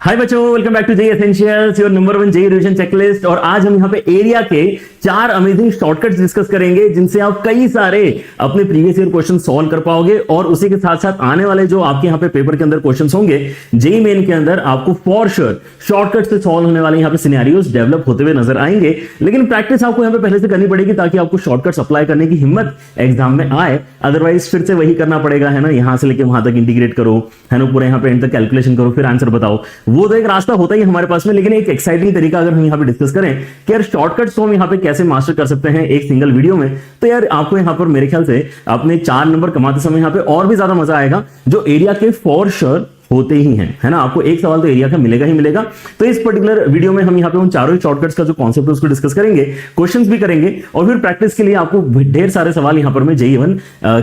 हाय बच्चों, welcome back to JEE essentials, your number 1 JEE revision checklist. और आज हम यहाँ पे एरिया के 4 अमेजिंग शॉर्टकट्स डिस्कस करेंगे जिनसे आप कई सारे अपने प्रीवियस ईयर क्वेश्चन सॉल्व कर पाओगे और उसी के साथ साथ आने वाले जो आपके यहाँ पे पेपर के अंदर क्वेश्चंस होंगे जेईई मेन के अंदर, आपको फॉर श्योर शॉर्टकट से सॉल्व होने वाले यहाँ पे सिनेरियोस डेवलप होते हुए नजर आएंगे। लेकिन प्रैक्टिस आपको यहाँ पे पहले से करनी पड़ेगी ताकि आपको शॉर्टकट्स अप्लाई करने की हिम्मत एग्जाम में आए। अदरवाइज फिर से वही करना पड़ेगा, है ना, यहां से लेके वहां तक इंटीग्रेट करो, है ना, पूरे यहाँ पे एंड तक कैलकुलेशन करो, फिर आंसर बताओ। वो तो एक रास्ता होता ही हमारे पास में, लेकिन एक एक्साइटिंग तरीका अगर हम यहाँ पे डिस्कस करें कि यार शॉर्टकट्स को हम यहाँ पे कैसे मास्टर कर सकते हैं एक सिंगल वीडियो में, तो यार आपको यहाँ पर मेरे ख्याल से अपने 4 नंबर कमाते समय यहाँ पे और भी ज्यादा मजा आएगा, जो एरिया के फॉर श्योर होते ही हैं, है ना। आपको एक सवाल तो एरिया का मिलेगा ही मिलेगा। तो इस पर्टिकुलर वीडियो में हम यहाँ पे उन चारों ही शॉर्टकट्स का जो कॉन्सेप्ट है उसको डिस्कस करेंगे, क्वेश्चंस भी करेंगे और फिर प्रैक्टिस के लिए आपको ढेर सारे सवाल यहाँ पर मैं जेईई 1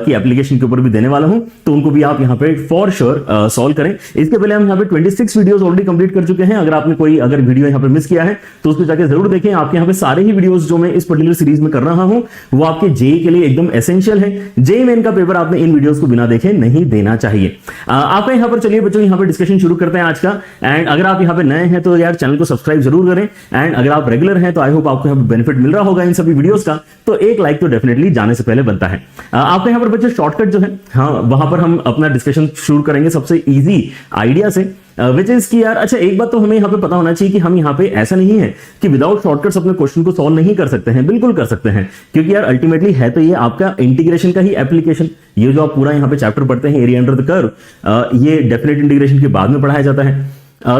की एप्लीकेशन के ऊपर भी देने वाला हूं, तो उनको भी आप यहाँ पे फॉर श्योर सॉल्व करें। इसके पहले हम यहाँ पे 26 वीडियोस ऑलरेडी कंप्लीट कर चुके हैं। अगर आपने कोई वीडियो यहाँ पे मिस किया है तो उसको जाकर जरूर देखें। आपके यहाँ पे सारे ही वीडियोस जो मैं इस पर्टिकुलर सीरीज में कर रहा हूं वो आपके जेईई के लिए एकदम एसेंशियल है। जेईई मेन का पेपर आपने इन वीडियोस को बिना देखे नहीं देना चाहिए। आपका यहाँ पर चलिए बच्चों यहाँ पे डिस्कशन शुरू करते हैं आज का। एंड अगर आप यहाँ पे नए हैं तो यार चैनल को सब्सक्राइब जरूर करें, एंड अगर आप रेगुलर हैं तो आई होप आपको यहाँ पे बेनिफिट मिल रहा होगा इन सभी वीडियोस का, तो एक लाइक तो डेफिनेटली जाने से पहले बनता है। आपके यहाँ पर बच्चे शॉर्टकट जो है, हाँ, वहां पर हम अपना डिस्कशन शुरू करेंगे सबसे इजी आइडिया से, विच इज कि यार अच्छा एक बात तो हमें यहाँ पे पता होना चाहिए कि हम यहाँ पे ऐसा नहीं है कि विदाउट शॉर्टकट्स अपने क्वेश्चन को सॉल्व नहीं कर सकते हैं, बिल्कुल कर सकते हैं। क्योंकि यार अल्टीमेटली है तो ये आपका इंटीग्रेशन का ही एप्लीकेशन। ये जो आप पूरा यहाँ पे चैप्टर पढ़ते हैं एरिया अंडर द कर्व, ये डेफिनेट इंटीग्रेशन के बाद में पढ़ाया जाता है।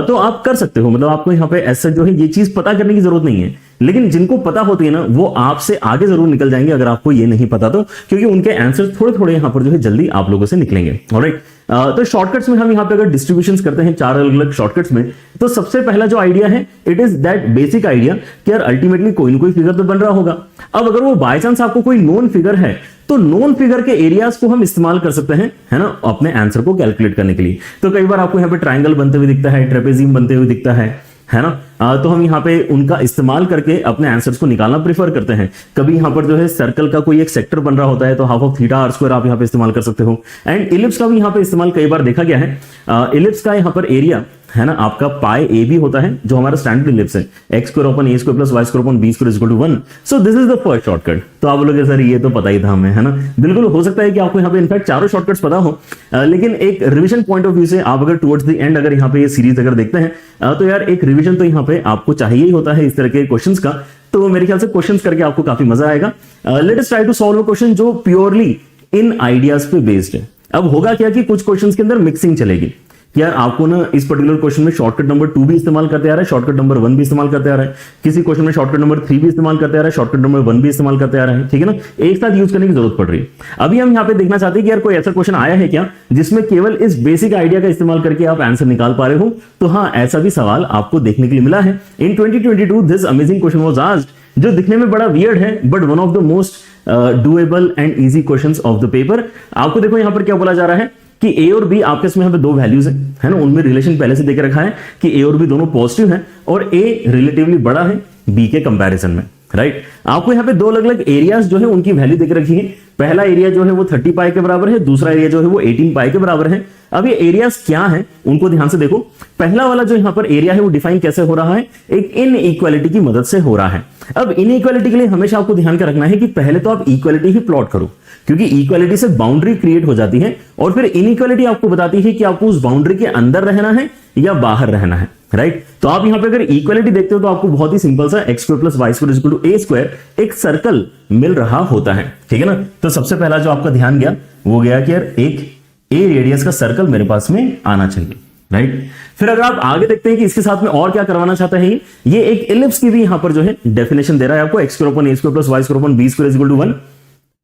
तो आप कर सकते हो, मतलब आपको यहाँ पे ऐसा जो है ये चीज पता करने की जरूरत नहीं है। लेकिन जिनको पता होती है ना वो आपसे आगे जरूर निकल जाएंगे अगर आपको ये नहीं पता तो, क्योंकि उनके आंसर थोड़े थोड़े यहाँ पर जो है जल्दी आप लोगों से निकलेंगे। ऑलराइट, तो शॉर्टकट्स में हम यहाँ पे अगर डिस्ट्रीब्यूशंस करते हैं 4 अलग अलग शॉर्टकट्स में, तो सबसे पहला जो आइडिया है it is that basic idea कि यार अल्टीमेटली कोई ना कोई फिगर तो बन रहा होगा। अब अगर वो बाय चांस आपको कोई नोन फिगर है तो नोन फिगर के एरियाज को हम इस्तेमाल कर सकते हैं, है ना, अपने आंसर को कैलकुलेट करने के लिए। तो कई बार आपको यहाँ पे ट्राइंगल बनते हुए दिखता है, ट्रेपेजियम बनते हुए दिखता है ना, तो हम यहाँ पे उनका इस्तेमाल करके अपने आंसर्स को निकालना प्रेफर करते हैं। कभी यहाँ पर जो है सर्कल का कोई एक सेक्टर बन रहा होता है तो half of theta r square आप यहाँ पे इस्तेमाल कर सकते हो। एंड इलिप्स का भी यहाँ पे इस्तेमाल कई बार देखा गया है। इलिप्स का यहाँ पर एरिया, है ना, आपका पाई ए भी होता है जो हमारा स्टैंडर्ड इलिप्स है, x square upon a square plus y square upon b square is equal to 1। So this is the first shortcut. तो आप बोलोगे सर ये तो पता ही था हमें, है ना। बिल्कुल हो सकता है कि आपको यहाँ पे इनफैक्ट चारों शॉर्टकट्स पता हो, लेकिन एक रिवीजन पॉइंट ऑफ व्यू से आप अगर टुवर्ड्स द एंड अगर यहाँ पे ये सीरीज अगर देखते हैं तो यार एक रिवीजन तो यहाँ पे आपको चाहिए ही होता है इस तरह के क्वेश्चंस का। तो मेरे ख्याल से क्वेश्चंस करके आपको काफी मजा आएगा। Let us try to solve a question जो प्योरली इन आइडियाज पे बेस्ड है। अब होगा क्या कि कुछ क्वेश्चंस के अंदर मिक्सिंग चलेगी। यार आपको ना इस पर्टिकुलर क्वेश्चन में शॉर्टकट नंबर 2 भी इस्तेमाल करते आ रहा है, शॉर्टकट नंबर 1 भी इस्तेमाल करते आ रहा है, किसी क्वेश्चन में शॉर्टकट नंबर 3 भी इस्तेमाल करते आ रहा है, शॉर्टकट नंबर 1 भी इस्तेमाल करते आ रहा है, ठीक है ना, एक साथ यूज करने की जरूरत पड़ रही है। अभी हम यहाँ पे देखना चाहते हैं कि यार कोई ऐसा क्वेश्चन आया है क्या जिसमें केवल इस बेसिक आइडिया का इस्तेमाल करके आप आंसर निकाल पा रहे हो। तो हाँ, ऐसा भी सवाल आपको देखने के लिए मिला है। इन 2022 this amazing question was asked, जो दिखने में बड़ा वियर्ड है but one of the most doable and easy questions of the paper. आपको देखो यहाँ पर क्या बोला जा रहा है कि ए और बी आपके इसमें यहाँ पे 2 वैल्यूज हैं, है ना, उनमें रिलेशन पहले से देके रखा है कि ए और बी दोनों पॉजिटिव हैं और ए रिलेटिवली बड़ा है बी के कंपैरिजन में, राइट। आपको यहाँ पे 2 अलग अलग एरियाज जो है उनकी वैल्यू देके रखी है। पहला एरिया जो है वो 30 पाई के बराबर है, दूसरा एरिया जो है वो 18 पाई के बराबर है। अब ये एरियाज क्या है उनको ध्यान से देखो। पहला वाला जो यहाँ पर एरिया है वो डिफाइन कैसे हो रहा है, एक इनइक्वालिटी की मदद से हो रहा है। अब इनइक्वालिटी के लिए हमेशा आपको ध्यान का रखना है कि पहले तो आप इक्वालिटी ही प्लॉट करो, क्योंकि इक्वालिटी से बाउंड्री क्रिएट हो जाती है और फिर इनइक्वालिटी आपको बताती है कि आपको उस बाउंड्री के अंदर रहना है या बाहर रहना है, राइट। तो आप यहाँ पे अगर इक्वालिटी देखते हो तो आपको बहुत ही सिंपल सा x square plus y square equal to a square एक सर्कल मिल रहा होता है, ठीक है ना। तो सबसे पहला जो आपका ध्यान गया वो गया कि यार एक ए रेडियस का सर्कल मेरे पास में आना चाहिए, राइट। फिर अगर आप आगे देखते हैं कि इसके साथ में और क्या करवाना चाहता है, ये एक इलिप्स की भी यहां पर जो है डेफिनेशन दे रहा है आपको, x square upon a square plus y square upon b square is equal to 1।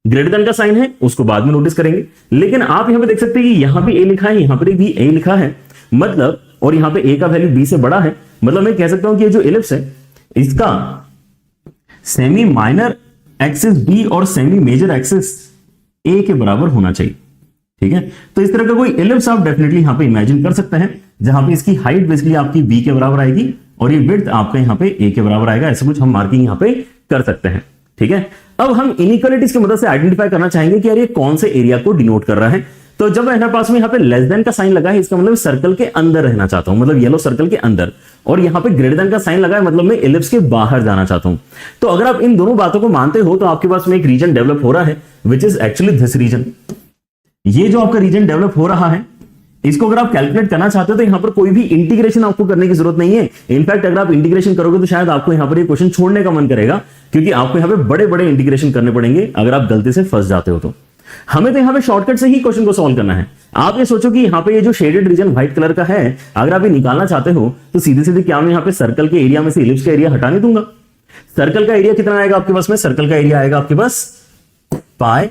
Greater than का साइन है उसको बाद में नोटिस करेंगे, लेकिन आप यहां पे देख सकते हैं कि यहां पे ए लिखा है, यहां पर भी ए लिखा है, मतलब, और यहां पे ए का वैल्यू बी से बड़ा है, मतलब मैं कह सकता हूं कि ये जो इलिप्स है इसका सेमी माइनर एक्सिस बी और सेमी मेजर एक्सिस ए के बराबर होना चाहिए, ठीक है। तो इस तरह का कोई इलिप्स आप डेफिनेटली यहां पे इमेजिन कर सकते हैं, जहां पे इसकी हाइट बेसिकली आपकी बी के बराबर आएगी और ये विड्थ आपका यहां पे ए के बराबर आएगा। ऐसा कुछ हम मार्किंग यहां पे कर सकते हैं, ठीक है। अब हम इनइक्वालिटीज की मदद से आइडेंटिफाई करना चाहेंगे कि यार ये कौन से एरिया को डिनोट कर रहा है। तो जब मेरे पास में यहाँ पे लेस देन का साइन लगा है, इसका मतलब सर्कल के अंदर रहना चाहता हूं, मतलब येलो सर्कल के अंदर, और यहाँ पे ग्रेटर देन का साइन लगा है, मतलब मैं इलिप्स के बाहर जाना चाहता हूं। तो अगर आप इन दोनों बातों को मानते हो तो आपके पास में एक रीजन डेवलप हो रहा है which is actually this region. ये जो आपका रीजन डेवलप हो रहा है, इसको अगर आप कैलकुलेट करना चाहते हो तो यहां पर कोई भी इंटीग्रेशन आपको करने की जरूरत नहीं है। इनफैक्ट अगर आप इंटीग्रेशन करोगे तो शायद आपको यहां पर ये क्वेश्चन छोड़ने का मन करेगा, क्योंकि आपको यहां पे बड़े बड़े इंटीग्रेशन करने पड़ेंगे अगर आप गलती से फंस जाते हो तो। हमें तो यहां पे शॉर्टकट से ही क्वेश्चन को सॉल्व करना है। आप ये सोचो कि यहां पे ये जो शेडेड रीजन व्हाइट कलर का है, अगर आप ये निकालना चाहते हो तो सीधे सीधे क्या मैं यहां पे सर्कल के एरिया में से इलिप्स का एरिया हटा नहीं दूंगा। सर्कल का एरिया कितना आएगा आपके पास में? सर्कल का एरिया आएगा आपके पास पाई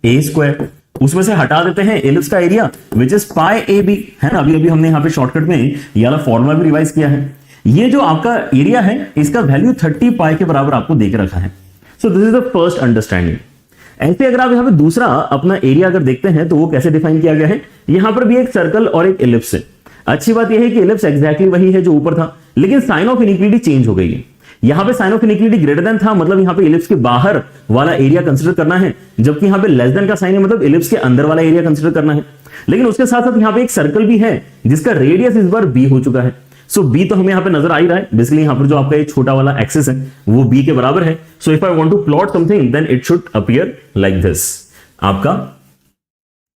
ए स्क्वायर, उसमें से हटा देते हैं इलिप्स का area which is pi a b, है ना। अभी अभी हमने यहाँ पे शॉर्टकट में ये वाला फॉर्मूला भी रिवाइज किया है। ये जो आपका एरिया है इसका वैल्यू 30 पाई के बराबर आपको देके रखा है। सो this is the first understanding. ऐसे अगर आप यहाँ पे दूसरा अपना एरिया अगर देखते हैं तो वो कैसे डिफाइन किया गया है, यहां पर भी एक सर्कल और एक इलिप्स है। अच्छी बात यह है कि इलिप्स एग्जैक्टली वही है जो ऊपर था, लेकिन साइन ऑफ इनइक्वालिटी चेंज हो गई है। यहां पे sign of inequality greater than था, मतलब यहां पे इलिप्स के बाहर वाला एरिया कंसीडर करना है, जबकि यहां पे लेस देन का साइन है, मतलब इलिप्स के अंदर वाला एरिया कंसीडर करना है। लेकिन उसके साथ साथ यहां पे एक सर्कल भी है जिसका रेडियस इस बार बी हो चुका है। सो बी तो हमें यहां पे नजर आ ही रहा है, बेसिकली यहां पर जो आपका ये छोटा वाला एक्सिस है वो बी के बराबर है। So if I want to plot something then it should appear like this. आपका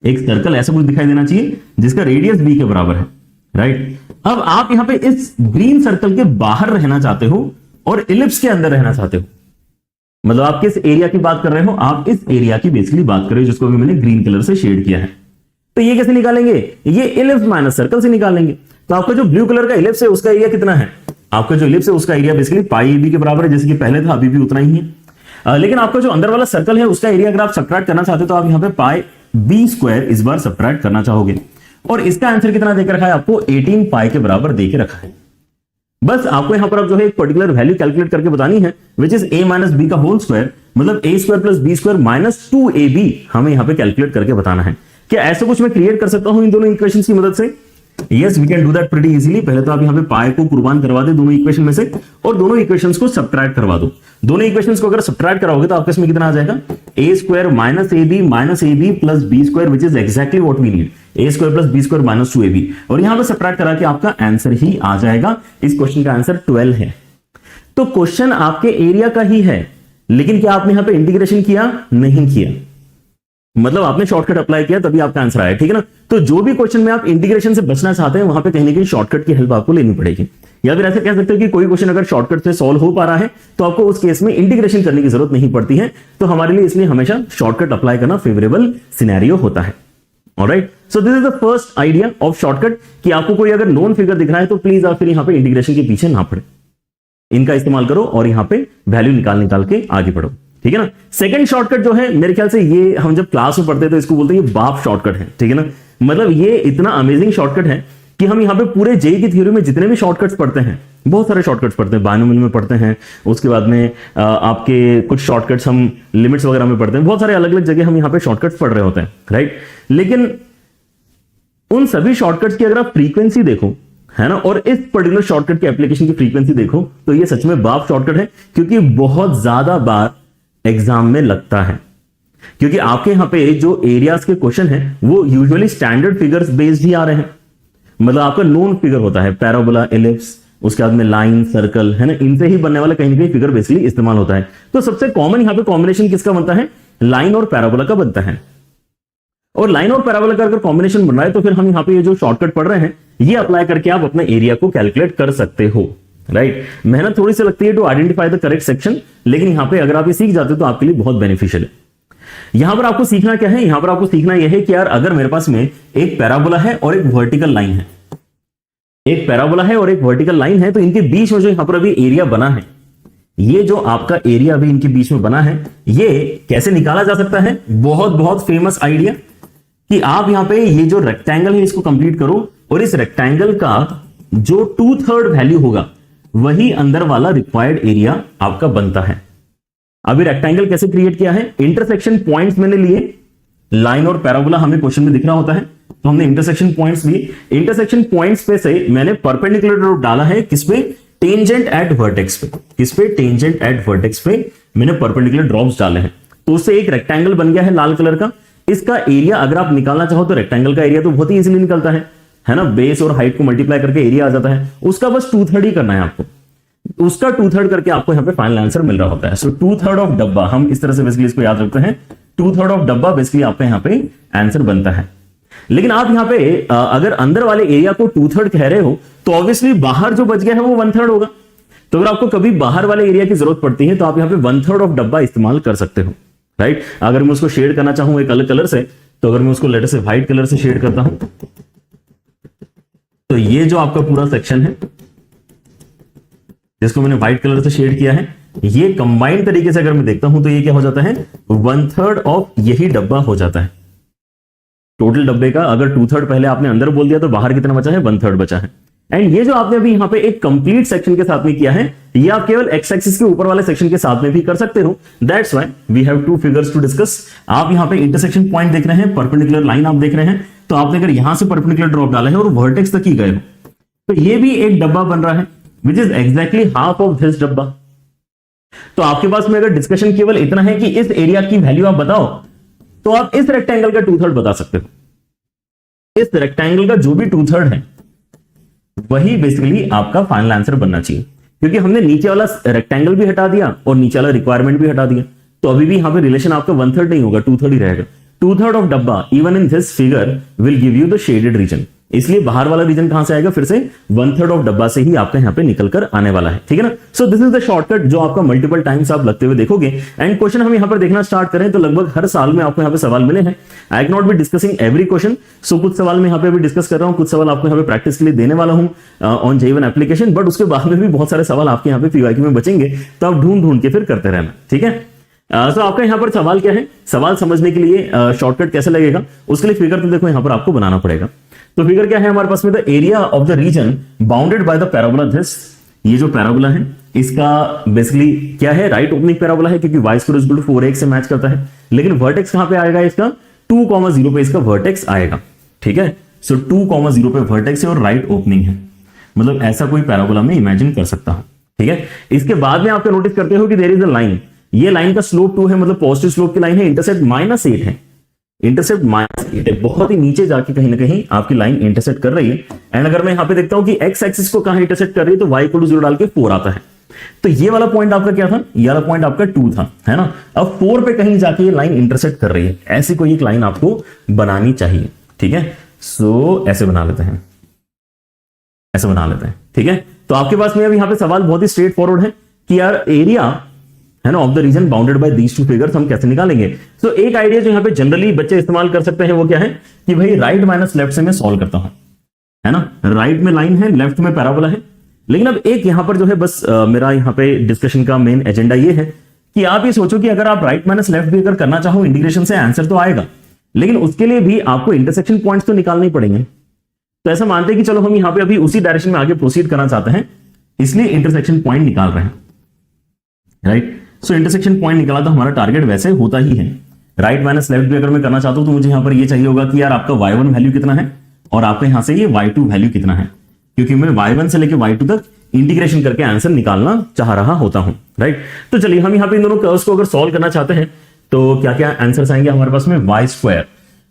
एक सर्कल ऐसा कुछ दिखाई देना चाहिए जिसका रेडियस बी के बराबर है, राइट। अब आप यहां पे इस ग्रीन सर्कल के बाहर रहना चाहते हो और इलिप्स के अंदर रहना चाहते हो, मतलब आप किस एरिया की बात कर रहे हो? आप इस एरिया की बेसिकली बात कर रहे हो जिसको अभी मैंने ग्रीन कलर से शेड किया है। तो ये कैसे निकालेंगे? ये इलिप्स माइनस सर्कल से निकालेंगे। तो आपका जो ब्लू कलर का इलिप्स है उसका एरिया कितना है? आपका जो इलिप्स है उसका area basically pi a b के बराबर है, जैसे कि पहले था, अभी भी उतना ही है। लेकिन आपका जो अंदर वाला सर्कल है उसका एरिया अगर आप सब्ट्रैक्ट करना चाहते हो तो आप यहां पे पाई बी स्क्वायर इस बार सब्ट्रैक्ट करना चाहोगे, और इसका आंसर कितना देकर रखा है आपको? 18 पाई के बराबर देके रखा है। बस आपको यहां पर अब जो है एक पर्टिकुलर वैल्यू कैलकुलेट करके बतानी है which is a minus b का होल स्क्वायर, मतलब a square plus b square minus 2ab हमें यहां पे कैलकुलेट करके बताना है। क्या ऐसा कुछ मैं क्रिएट कर सकता हूं इन दोनों इक्वेशंस की मदद से? Yes, we can do that pretty easily. पहले तो आप यहां पे पाई को कुर्बान करवा दे दोनों इक्वेशन में से, और दोनों इक्वेशंस को सब्ट्रैक्ट करवा दो। दोनों इक्वेशंस को अगर सब्ट्रैक्ट कराओगे तो आपके इसमें कितना आ जाएगा? a square minus a b plus b square which is exactly what we need, a square plus b square minus 2ab, और यहां पे सब्ट्रैक्ट करा के आपका आंसर ही आ जाएगा। इस क्वेश्चन का आंसर 12 है। तो क्वेश्चन आपके एरिया का ही है, लेकिन क्या आपने यहां पे इंटीग्रेशन किया? नहीं किया, मतलब आपने शॉर्टकट अप्लाई किया तभी आपका आंसर आया, ठीक है ना। तो जो भी क्वेश्चन में आप इंटीग्रेशन से बचना चाहते हैं वहां पे कहीं ना कहीं शॉर्टकट की हेल्प आपको लेनी पड़ेगी। या फिर ऐसे कह सकते हो कि कोई क्वेश्चन अगर शॉर्टकट से सॉल्व हो पा रहा है तो आपको उस केस में इंटीग्रेशन करने की जरूरत नहीं पड़ती है। तो हमारे लिए इसलिए हमेशा शॉर्टकट अप्लाई करना फेवरेबल सिनेरियो होता है। Alright, so this is the first idea of shortcut कि आपको कोई अगर नोन फिगर दिख रहा है तो प्लीज आप फिर यहां पे इंटीग्रेशन के पीछे ना पड़े, इनका इस्तेमाल करो और यहां पे वैल्यू निकाल के आगे बढ़ो, ठीक है ना। सेकंड शॉर्टकट जो है मेरे ख्याल से ये हम जब क्लास में पढ़ते हैं तो इसको बोलते हैं ये बाप शॉर्टकट है, ठीक है ना। मतलब ये इतना अमेजिंग शॉर्टकट है कि हम यहाँ पे पूरे जेई की थ्योरी में जितने भी शॉर्टकट्स पढ़ते हैं, बहुत सारे शॉर्टकट्स पढ़ते हैं, बायनोमियल में पढ़ते हैं, उसके बाद में आपके कुछ शॉर्टकट्स हम लिमिट्स वगैरह में पढ़ते हैं, बहुत सारे अलग अलग जगह हम यहाँ पे शॉर्टकट्स पढ़ रहे होते हैं, राइट। लेकिन उन सभी शॉर्टकट्स की अगर आप फ्रीक्वेंसी देखो, है ना, और इस पर्टिकुलर शॉर्टकट की एप्लीकेशन की फ्रीक्वेंसी देखो तो ये सच में बाप शॉर्टकट है, क्योंकि बहुत ज्यादा बार एग्जाम में लगता है। क्योंकि आपके यहां पे जो एरियाज के क्वेश्चन है वो यूजुअली स्टैंडर्ड फिगर्स बेस्ड ही आ रहे हैं, मतलब आपका नोन फिगर होता है, पैराबोला, एलिप्स, उसके बाद में लाइन, सर्कल, है ना, इनसे ही बनने वाला कहीं ना कहीं फिगर बेसिकली इस्तेमाल होता है। तो सबसे कॉमन यहां पे कॉम्बिनेशन किसका बनता है? लाइन और पैराबोला का बनता है। और लाइन और पैराबोला का अगर कॉम्बिनेशन बन रहा है तो फिर हम यहाँ पे ये जो शॉर्टकट पढ़ रहे हैं ये अप्लाई करके आप अपने एरिया को कैलकुलेट कर सकते हो, राइट। मेहनत थोड़ी सी लगती है to identify the correct section, लेकिन यहां पे अगर आप ये सीख जाते हो तो आपके लिए बहुत बेनिफिशियल है। यहां पर आपको सीखना क्या है? यहां पर आपको सीखना यह है कि यार अगर मेरे पास में एक पैराबोला है और एक वर्टिकल लाइन है, एक पैराबोला है और एक वर्टिकल लाइन है, तो इनके बीच में जो यहां पर अभी एरिया बना है, ये जो आपका एरिया अभी इनके बीच में बना है, ये कैसे निकाला जा सकता है? बहुत बहुत फेमस आइडिया कि आप यहां पे ये जो रेक्टेंगल है इसको कंप्लीट करो और इस रेक्टेंगल का जो 2/3 वैल्यू होगा वही अंदर वाला रिक्वायर्ड एरिया आपका बनता है। अभी रेक्टेंगल कैसे क्रिएट किया है? इंटरसेक्शन पॉइंट्स मैंने लिए, लाइन और पैराबोला हमें क्वेश्चन में दिख रहा होता है तो हमने इंटरसेक्शन पॉइंट्स लिए, इंटरसेक्शन पॉइंट्स पे से मैंने परपेंडिकुलर ड्रॉप डाला है, किस पे? टेंजेंट एट वर्टेक्स पे। किस पे? टेंजेंट एट वर्टेक्स पे मैंने परपेंडिकुलर ड्रॉप्स डाले हैं, तो उससे एक रेक्टेंगल बन गया है लाल कलर का। इसका एरिया अगर आप निकालना चाहो तो रेक्टेंगल का एरिया तो बहुत ही इजीली निकलता है ना, बेस और हाइट को मल्टीप्लाई करके एरिया आ जाता है, उसका बस 2/3 ही करना है आपको, उसका 2/3 करके आपको यहाँ पे फाइनल आंसर मिल रहा होता है। सो 2/3 ऑफ डब्बा, हम इस तरह से बेसिकली इसको याद रखते हैं, 2/3 ऑफ डब्बा बेसिकली आपका यहाँ पे आंसर बनता है। लेकिन आप यहाँ पे अगर अंदर वाले एरिया को 2/3 कह रहे हो तो ऑब्वियसली बाहर जो बच गया है वो 1/3 होगा। तो अगर आपको कभी बाहर वाले एरिया की जरूरत पड़ती है तो आप यहाँ पे 1/3 ऑफ डब्बा इस्तेमाल कर सकते हो, राइट। अगर मैं उसको शेड करना चाहूं एक अलग कलर से, तो अगर मैं उसको लेटर से व्हाइट कलर से शेड करता हूं, तो ये जो आपका पूरा सेक्शन है जिसको मैंने व्हाइट कलर से शेड किया है, ये कंबाइंड तरीके से अगर मैं देखता हूं तो ये क्या हो जाता है, 1/3 ऑफ यही डब्बा हो जाता है। टोटल डब्बे का अगर 2/3 पहले आपने अंदर बोल दिया तो बाहर कितना बचा है, 1/3 बचा है। एंड ये जो आपने अभी यहाँ पे एक कंप्लीट सेक्शन के साथ में किया है, ये आप केवल एक्स एक्सिस के ऊपर वाले सेक्शन के साथ में भी कर सकते हो। That's why we have 2 figures to discuss. आप यहाँ पे इंटरसेक्शन पॉइंट देख रहे हैं, परपेंडिकुलर लाइन आप देख रहे हैं, तो आपने अगर यहां से परपेंडिकुलर ड्रॉप डाला है और वर्टेक्स तक ही गए हो, तो ये भी एक डब्बा बन रहा है which is exactly half of this डब्बा। तो आपके पास में अगर डिस्कशन केवल इतना है कि इस एरिया की वैल्यू आप बताओ, तो आप इस रेक्टेंगल का 2/3 बता सकते हो। इस रेक्टेंगल का जो भी 2/3 है वही बेसिकली आपका फाइनल आंसर बनना चाहिए, क्योंकि हमने नीचे वाला रेक्टेंगल भी हटा दिया और नीचे वाला रिक्वायरमेंट भी हटा दिया, तो अभी भी यहां पे रिलेशन आपका 1/3 नहीं होगा, 2/3 ही रहेगा। 2/3 ऑफ डब्बा even in this figure will give you the shaded region, इसलिए बाहर वाला रीजन कहां से आएगा, फिर से 1/3 ऑफ डब्बा से ही आपका यहाँ पे निकलकर आने वाला है, ठीक है ना। सो दिस इज द शॉर्टकट जो आपका मल्टीपल टाइम्स आप लगते हुए देखोगे। एंड क्वेश्चन हम यहाँ पर देखना स्टार्ट करें तो लगभग हर साल में आपको यहाँ पे सवाल मिले हैं। I can not be discussing every question, so कुछ सवाल मैं यहाँ पे अभी डिस्कस कर रहा हूँ, कुछ सवाल आपको यहाँ पे प्रैक्टिस के लिए देने वाला हूँ ऑन J1 एप्लीकेशन, बट उसके बाद में भी बहुत सारे सवाल आपके यहाँ पे पीवाईक्यू में बचेंगे, तो आप ढूंढ के फिर करते रहना, ठीक है। तो आपका यहाँ पर सवाल क्या है, सवाल समझने के लिए शॉर्टकट कैसे लगेगा, उसके लिए फिगर तो देखो यहाँ पर आपको बनाना पड़ेगा। तो फिगर क्या है हमारे पास में, the area of the reason bounded by the parabola this, ये जो पैराबोला है इसका बेसिकली क्या है, राइट ओपनिंग पैराबोला है, क्योंकि y² 4x से मैच करता है। लेकिन वर्टेक्स कहां पे आएगा इसका, 2,0 पे इसका वर्टेक्स आएगा, ठीक है। सो 2,0 पे वर्टेक्स है और राइट ओपनिंग है, मतलब ऐसा कोई पैराबोला मैं इमेजिन कर सकता हूं, ठीक है। इसके बाद में आपको नोटिस करते हो कि देयर इज अ लाइन, ये लाइन का स्लोप 2 है, मतलब पॉजिटिव स्लोप की लाइन है, इंटरसेप्ट -8 है, इंटरसेप्ट -8 है, बहुत ही नीचे जाके कहीं ना कहीं आपकी लाइन इंटरसेप्ट कर रही है। एंड अगर मैं यहां पे देखता हूं कि एक्स एक्सिस को कहां इंटरसेप्ट कर रही है, तो y 0 डाल के 4 आता है, तो ये वाला पॉइंट आपका क्या था, ये वाला पॉइंट आपका 2 था, है ना। अब 4 पे कहीं जाके ये लाइन इंटरसेप्ट कर रही है, ऐसी कोई एक लाइन आपको बनानी चाहिए, ठीक है। सो ऐसे बना लेते हैं, ऐसे बना लेते हैं, ठीक है। तो आपके पास में अब यहां पे सवाल बहुत ही स्ट्रेट फॉरवर्ड है कि यार एरिया है ना of the reason bounded by these 2 figures हम कैसे निकालेंगे। तो एक आइडिया जो यहाँ पे जनरली बच्चे इस्तेमाल कर सकते हैं वो क्या है कि भाई राइट माइनस लेफ्ट से मैं सॉल्व करता हूं, है ना। राइट में लाइन है, लेफ्ट में पैराबोला है। लेकिन अब एक यहां पर जो है बस मेरा यहां पे डिस्कशन का मेन एजेंडा ये है कि आप ये सोचो कि अगर आप राइट माइनस लेफ्ट भी अगर करना चाहो इंटीग्रेशन से आंसर तो आएगा, लेकिन उसके लिए भी आपको इंटरसेक्शन पॉइंट्स तो निकालने ही पड़ेंगे। तो ऐसा मानते हैं कि चलो हम यहां पे अभी उसी डायरेक्शन में आगे प्रोसीड करना चाहते हैं, इसलिए इंटरसेक्शन पॉइंट निकाल रहे हैं, राइट। सो इंटरसेक्शन पॉइंट निकाला तो हमारा टारगेट वैसे होता ही है। राइट माइनस लेफ्ट भी अगर मैं करना चाहता हूं तो मुझे यहां पर ये चाहिए होगा कि यार आपका y1 वैल्यू कितना है और आपका यहां से ये y2 वैल्यू कितना है, क्योंकि मैं y1 से लेके y2 तक इंटीग्रेशन करके आंसर निकालना चाह रहा होता हूं, राइट। तो चलिए हम यहां पे इन दोनों कर्व्स को अगर सॉल्व करना चाहते हैं तो क्या क्या आंसर्स आएंगे हमारे पास में,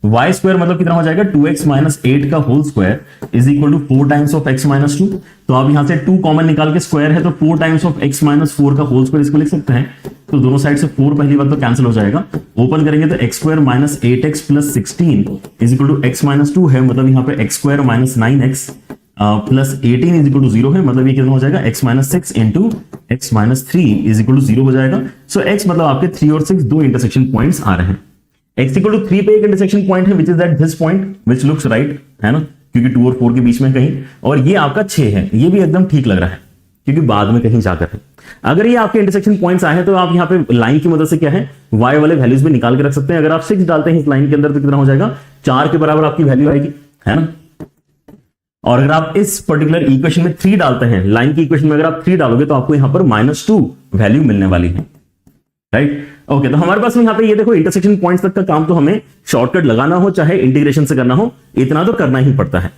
y² मतलब कितना हो जाएगा 2x - 8 का whole square is equal to 4 times of x - 2। तो आप यहां से 2 कॉमन निकाल के स्क्वायर है तो 4 टाइम्स ऑफ x - 4 का होल स्क्वायर इसको लिख सकते हैं। तो दोनों साइड से 4 पहली बार तो कैंसिल हो जाएगा, ओपन करेंगे तो x² - 8x + 16 is equal to x - 2 है, मतलब यहां पे x² - 9x plus 18 is equal to 0 है, मतलब ये कितना हो जाएगा x - 6 into x - 3 is equal to 0 हो जाएगा। सो x मतलब आपके 3 और 6 दो इंटरसेक्शन पॉइंट्स आ रहे हैं। x इक्वल टू 3 पे एक इंटरसेक्शन पॉइंट है which is at this point which looks right, है ना, क्योंकि 2 और 4 के बीच में कहीं, और ये आपका 6 है, ये भी एकदम ठीक लग रहा है क्योंकि बाद में कहीं जाकर है। अगर ये आपके इंटरसेक्शन पॉइंट्स आए हैं तो आप यहाँ पे लाइन की मदद से क्या है y वाले वैल्यूज में निकाल के रख सकते हैं। अगर आप 6 डालते हैं इस लाइन के अंदर तो कितना हो जाएगा 4 के बराबर आपकी वैल्यू आएगी, है ना। और अगर आप इस पर्टिकुलर इक्वेशन में 3 डालते हैं, लाइन की इक्वेशन में अगर आप 3 डालोगे तो आपको यहां पर -2 वैल्यू मिलने वाली है, राइट। ओके, तो हमारे पास में यहां पे ये देखो इंटरसेक्शन पॉइंट्स तक का काम तो हमें शॉर्टकट लगाना हो चाहे इंटीग्रेशन से करना हो, इतना तो करना ही पड़ता है।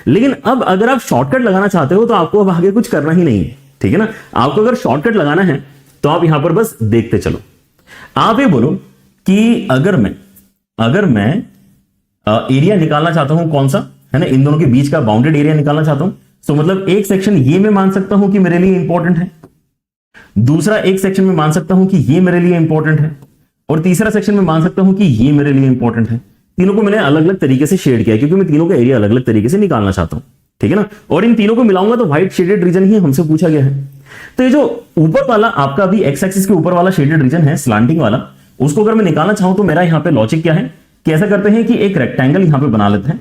लेकिन अब अगर आप शॉर्टकट लगाना चाहते हो तो आपको अब आगे कुछ करना ही नहीं है, ठीक है ना। आपको अगर शॉर्टकट लगाना है तो आप यहां पर बस देखते चलो। आप ये बोलो कि अगर मैं अगर मैं एरिया निकालना चाहता हूं कौन सा, है ना, इन दोनों के बीच का बाउंडेड एरिया निकालना चाहता हूं, तो मतलब एक सेक्शन ये मैं मान सकता हूं कि मेरे लिए इंपॉर्टेंट है, दूसरा एक सेक्शन में मान सकता हूं कि ये मेरे लिए इंपॉर्टेंट है, और तीसरा सेक्शन में मान सकता हूं कि ये मेरे लिए इंपॉर्टेंट है। तीनों को मैंने अलग अलग तरीके से शेड किया क्योंकि मैं तीनों का एरिया अलग अलग तरीके से निकालना चाहता हूं, ठीक है ना। और इन तीनों को मिलाऊंगा तो व्हाइट शेडेड रीजन ही हमसे पूछा गया है। तो ये जो ऊपर वाला आपका भी एक्स एक्सिस के ऊपर वाला शेडेड रीजन है, स्लांटिंग वाला, उसको अगर मैं निकालना चाहूं तो मेरा यहां पे लॉजिक क्या है कि ऐसा करते हैं कि एक रेक्टेंगल यहां पे बना लेते हैं।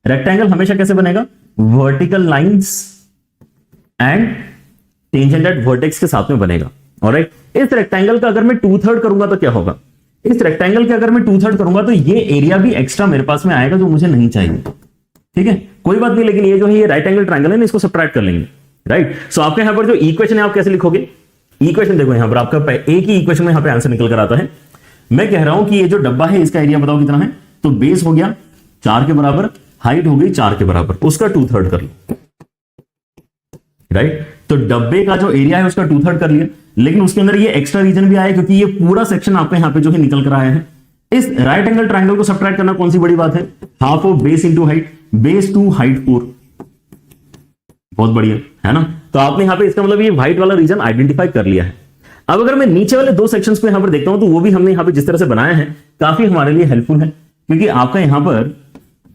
रेक्टेंगल हमेशा कैसे बनेगा, vertical lines and tangent at vertex के साथ में बनेगा। ऑलराइट, इस रेक्टेंगल का अगर मैं 2/3 करूंगा तो क्या होगा, इस रेक्टेंगल के अगर मैं 2/3 करूंगा तो ये एरिया भी एक्स्ट्रा मेरे पास में आएगा जो मुझे नहीं चाहिए, ठीक है, कोई बात नहीं। लेकिन ये जो है ये राइट एंगल ट्रायंगल है ना, इसको सब्ट्रैक्ट कर लेंगे, राइट। सो आपके यहां पर जो इक्वेशन है आप कैसे लिखोगे, इक्वेशन देखो यहां पर आपका एक ही इक्वेशन में यहां पे आंसर निकल कर आता है। मैं कह रहा हूं कि ये जो डब्बा है इसका एरिया बताओ कितना है, तो बेस हो गया 4 के बराबर, हाइट हो गई 4 के बराबर, उसका 2/3 कर लो, राइट। तो डब्बे का जो एरिया है उसका 2/3 कर लिया, लेकिन उसके अंदर ये एक्स्ट्रा रीजन भी आया क्योंकि ये पूरा सेक्शन आपके यहां पे जो है निकल कर आया है। इस राइट एंगल ट्रायंगल को सब्ट्रैक्ट करना कौन सी बड़ी बात है, half of base into height, base to height 4, बहुत बढ़िया है ना। तो आपने यहां पे इसका मतलब ये व्हाइट वाला रीजन आइडेंटिफाई कर लिया है। अब अगर मैं नीचे वाले दो सेक्शंस को यहां पर देखता हूं तो वो भी हमने यहां पे जिस तरह से बनाया है काफी हमारे लिए हेल्पफुल है, क्योंकि आपका यहां पर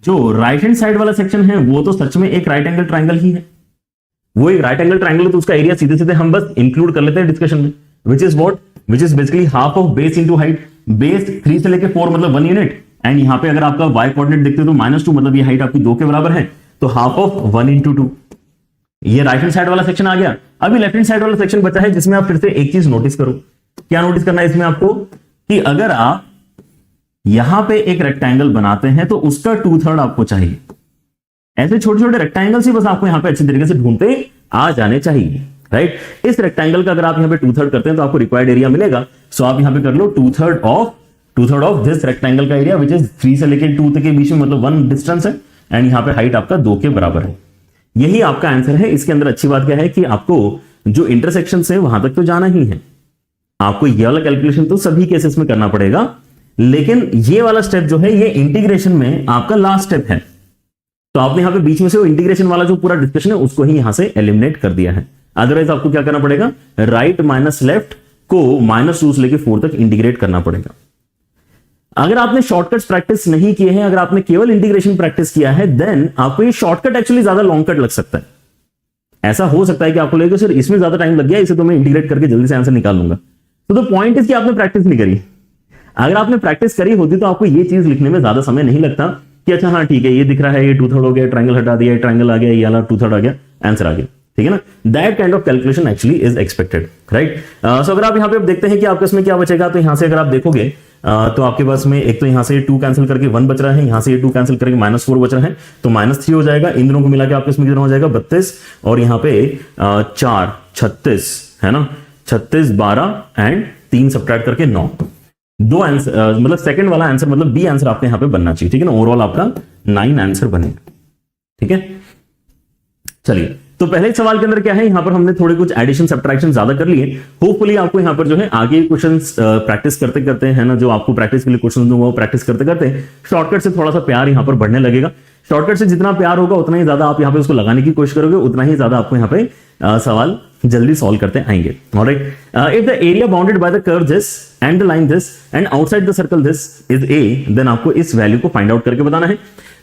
जो राइट हैंड साइड वाला सेक्शन है वो तो सच में एक राइट एंगल ट्रायंगल ही है, वो एक राइट एंगल ट्रायंगल है, तो उसका एरिया सीधे सीधे हम बस इंक्लूड कर लेते हैं डिस्कशन में, which is what, which is basically half of base into height, base 3 से लेके 4 मतलब 1 यूनिट, एंड यहां पे अगर आपका y कोऑर्डिनेट देखते हो तो -2 मतलब ये हाइट आपकी 2 के बराबर है, तो हाफ ऑफ 1 इंटू 2। ये राइट हैंड साइड वाला सेक्शन आ गया। अभी लेफ्ट हैंड साइड वाला सेक्शन बचा है जिसमें आप फिर से एक चीज नोटिस करो। क्या नोटिस करना है इसमें आपको, कि अगर आप यहां पे एक रेक्टेंगल बनाते हैं तो उसका 2/3 आपको चाहिए। ऐसे छोटे छोटे रेक्टेंगल्स ही बस आपको यहां पे अच्छी तरीके से ढूंढते आ जाने चाहिए, राइट। इस रेक्टेंगल का अगर आप यहां पे 2/3 करते हैं तो आपको रिक्वायर्ड एरिया मिलेगा। सो आप यहां पे कर लो 2/3 ऑफ दिस रेक्टेंगल का एरिया, विच इज 3 से लेकर 2 तक के बीच में मतलब 1 डिस्टेंस है, एंड यहां पे हाइट आपका 2 के बराबर है। यही आपका आंसर है। इसके अंदर अच्छी बात क्या है कि आपको जो इंटरसेक्शन है वहां तक तो जाना ही है। आपको ये वाला कैलकुलेशन तो सभी केसेस में करना पड़ेगा, लेकिन ये वाला स्टेप जो है ये इंटीग्रेशन में आपका लास्ट स्टेप है। तो आपने यहां पे बीच में से वो इंटीग्रेशन वाला जो पूरा डिस्कशन है उसको ही यहां से एलिमिनेट कर दिया है। अदरवाइज आपको क्या करना पड़ेगा, राइट माइनस लेफ्ट को -2 से लेकर 4 तक इंटीग्रेट करना पड़ेगा। अगर आपने शॉर्टकट्स प्रैक्टिस नहीं किए हैं, अगर आपने केवल इंटीग्रेशन प्रैक्टिस किया है, देन आपको ये शॉर्टकट एक्चुअली ज्यादा लॉन्ग कट लग सकता है। ऐसा हो सकता है कि आपको लगेगा सर इसमें ज्यादा टाइम लग गया, इसे तो मैं इंटीग्रेट करके जल्दी से आंसर निकाल लूंगा। तो द पॉइंट इज कि आपने प्रैक्टिस नहीं करी। अगर आपने प्रैक्टिस करी होती तो आपको ये चीज लिखने में ज्यादा समय नहीं लगता कि अच्छा हाँ ठीक है ये दिख रहा है, ये 2/3 हो गया, ट्रायंगल हटा दिया, ट्रायंगल आ गया, ये वाला 2/3 आ गया, आंसर आ गया, ठीक है ना। That kind of calculation actually is expected, right. So अगर आप यहां पे देखते हैं कि आपके इसमें क्या बचेगा, तो यहां से अगर आप देखोगे तो आपके पास में एक तो यहां से 2 कैंसिल करके 1 बच रहा है, यहां से ये 2 कैंसिल करके -4 बच रहा है, तो -3 हो जाएगा। इन दोनों को मिला के आपके इसमें कितना हो जाएगा 32, और यहां पे 4 36 है ना, 36 12 एंड 3 सब्ट्रैक्ट करके 9। दो आंसर मतलब सेकंड वाला आंसर मतलब बी आंसर आपके यहां पे बनना चाहिए, ठीक है ना। ओवरऑल आपका 9 आंसर बनेगा, ठीक है। चलिए, तो पहले सवाल के अंदर क्या है, यहां पर हमने थोड़े कुछ एडिशन सब्ट्रैक्शन ज्यादा कर लिए। होपफुली आपको यहां पर जो है आगे क्वेश्चंस प्रैक्टिस करते करते है ना, जो आपको प्रैक्टिस के लिए क्वेश्चन दूंगा वो प्रैक्टिस करते करते शॉर्टकट से थोड़ा सा प्यार यहां पर बढ़ने लगेगा। शॉर्टकट से जितना प्यार होगा उतना ही ज्यादा आप यहां पे उसको लगाने की कोशिश करोगे, उतना ही ज्यादा आपको यहां पे सवाल जल्दी सॉल्व करते आएंगे। Alright, if the area bounded by the curve this and the line this and outside the circle this is A, then आपको इस वैल्यू को फाइंड आउट करके बताना है।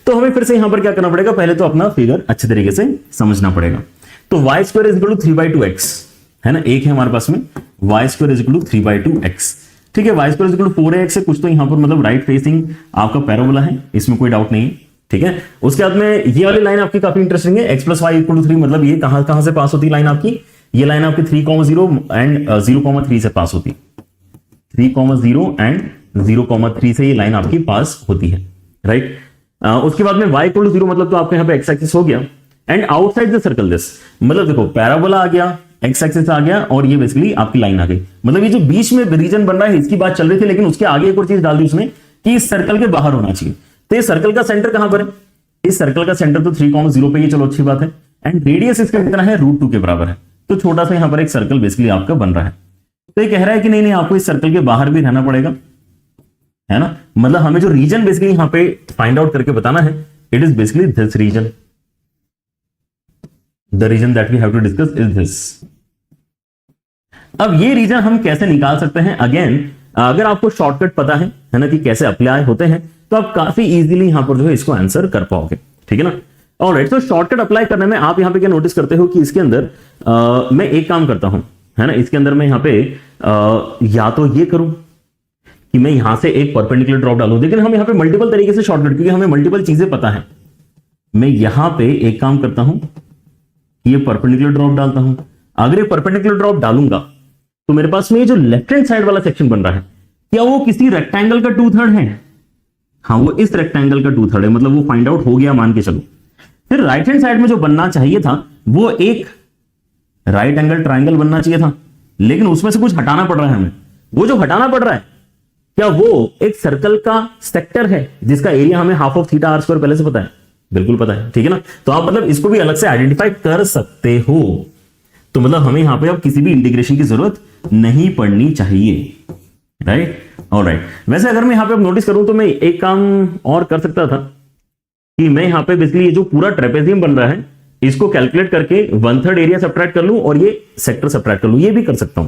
तो हमें फिर से यहां पर क्या करना पड़ेगा, पहले तो अपना फिगर अच्छे तरीके से समझना पड़ेगा। तो y square is equal to 3/2x है ना, एक है हमारे पास में y square is equal to 3/2x, ठीक है। y square is equal to 4ax है, कुछ तो यहां पर मतलब राइट फेसिंग आपका पैराबोला है, इसमें कोई डाउट नहीं है, ठीक है। उसके बाद में ये वाली लाइन आपकी काफी इंटरेस्टिंग है, x + y = 3, मतलब ये कहां से पास होती है लाइन आपकी, ये लाइन आपकी 3,0 एंड 0,3 से पास होती है, 3,0 एंड 0,3 से ये लाइन आपकी पास होती है, राइट। उसके बाद में y = 0 मतलब तो आपके यहां पे x एक्सिस हो गया, and outside the circle this मतलब देखो पैराबोला आ गया, x एक्सिस आ गया, और ये बेसिकली आपकी लाइन आ गई। मतलब ये जो बीच में रीजन बन रहा है इसकी बात चल रही थी, लेकिन उसके आगे एक और चीज डाल दी उसने कि इस सर्कल के बाहर होना चाहिए। तो ये सर्कल का सेंटर कहां पर है, इस सर्कल का सेंटर तो 3,0 पे ही, चलो अच्छी बात है, एंड रेडियस इसका कितना है √2 के बराबर है। तो छोटा सा यहां पर एक सर्कल बेसिकली आपका बन रहा है। तो ये कह रहा है कि नहीं आपको इस सर्कल के बाहर भी रहना पड़ेगा, है ना, मतलब हमें जो रीजन बेसिकली यहां पे फाइंड आउट करके बताना है, it is basically this region, the region that we have to discuss is this. अब ये रीजन हम कैसे निकाल सकते हैं? अगेन, अगर आपको शॉर्टकट पता है ना, कि कैसे अप्लाई होते हैं, तो आप काफी इजीली यहां पर जो है इसको आंसर कर पाओगे, ठीक है ना। ऑलराइट, तो शॉर्टकट अप्लाई करने में आप यहां पे क्या नोटिस करते हो कि इसके अंदर मैं एक काम करता हूं, है ना, इसके अंदर मैं यहां पे या तो ये करूं कि मैं यहां से एक परपेंडिकुलर ड्रॉप डालूं, लेकिन हम यहां पे मल्टीपल तरीके से शॉर्टकट, क्योंकि हमें मल्टीपल चीजें पता है। मैं यहां पे एक काम करता हूं, ये परपेंडिकुलर ड्रॉप डालता हूं। अगर ये परपेंडिकुलर ड्रॉप डालूंगा तो मेरे पास में ये जो लेफ्ट हैंड साइड वाला सेक्शन बन रहा है, क्या वो किसी रेक्टेंगल का 2/3 है? हाँ, वो इस रेक्टेंगल का 2/3 है, मतलब वो फाइंड आउट हो गया मान के चलो। फिर राइट हैंड साइड में जो बनना चाहिए था वो एक राइट एंगल ट्राइंगल बनना चाहिए था, लेकिन उसमें से कुछ हटाना पड़ रहा है हमें। वो जो हटाना पड़ रहा है, क्या वो एक सर्कल का सेक्टर है जिसका एरिया हमें half of theta r square पहले से पता है? बिल्कुल पता है, ठीक है ना। तो आप मतलब इसको भी अलग से आइडेंटिफाई कर सकते हो। तो मतलब हमें यहां पे अब किसी भी इंटीग्रेशन की जरूरत नहीं पड़नी चाहिए, राइट। ऑलराइट, वैसे अगर मैं यहां पे अब नोटिस करूं तो मैं एक काम और कर सकता था कि मैं यहां पे बेसिकली ये जो पूरा ट्रेपेजियम बन रहा है इसको कैलकुलेट करके 1/3 एरिया सब्ट्रैक्ट कर लूं और ये सेक्टर सब्ट्रैक्ट कर लूं, ये भी कर सकता हूं।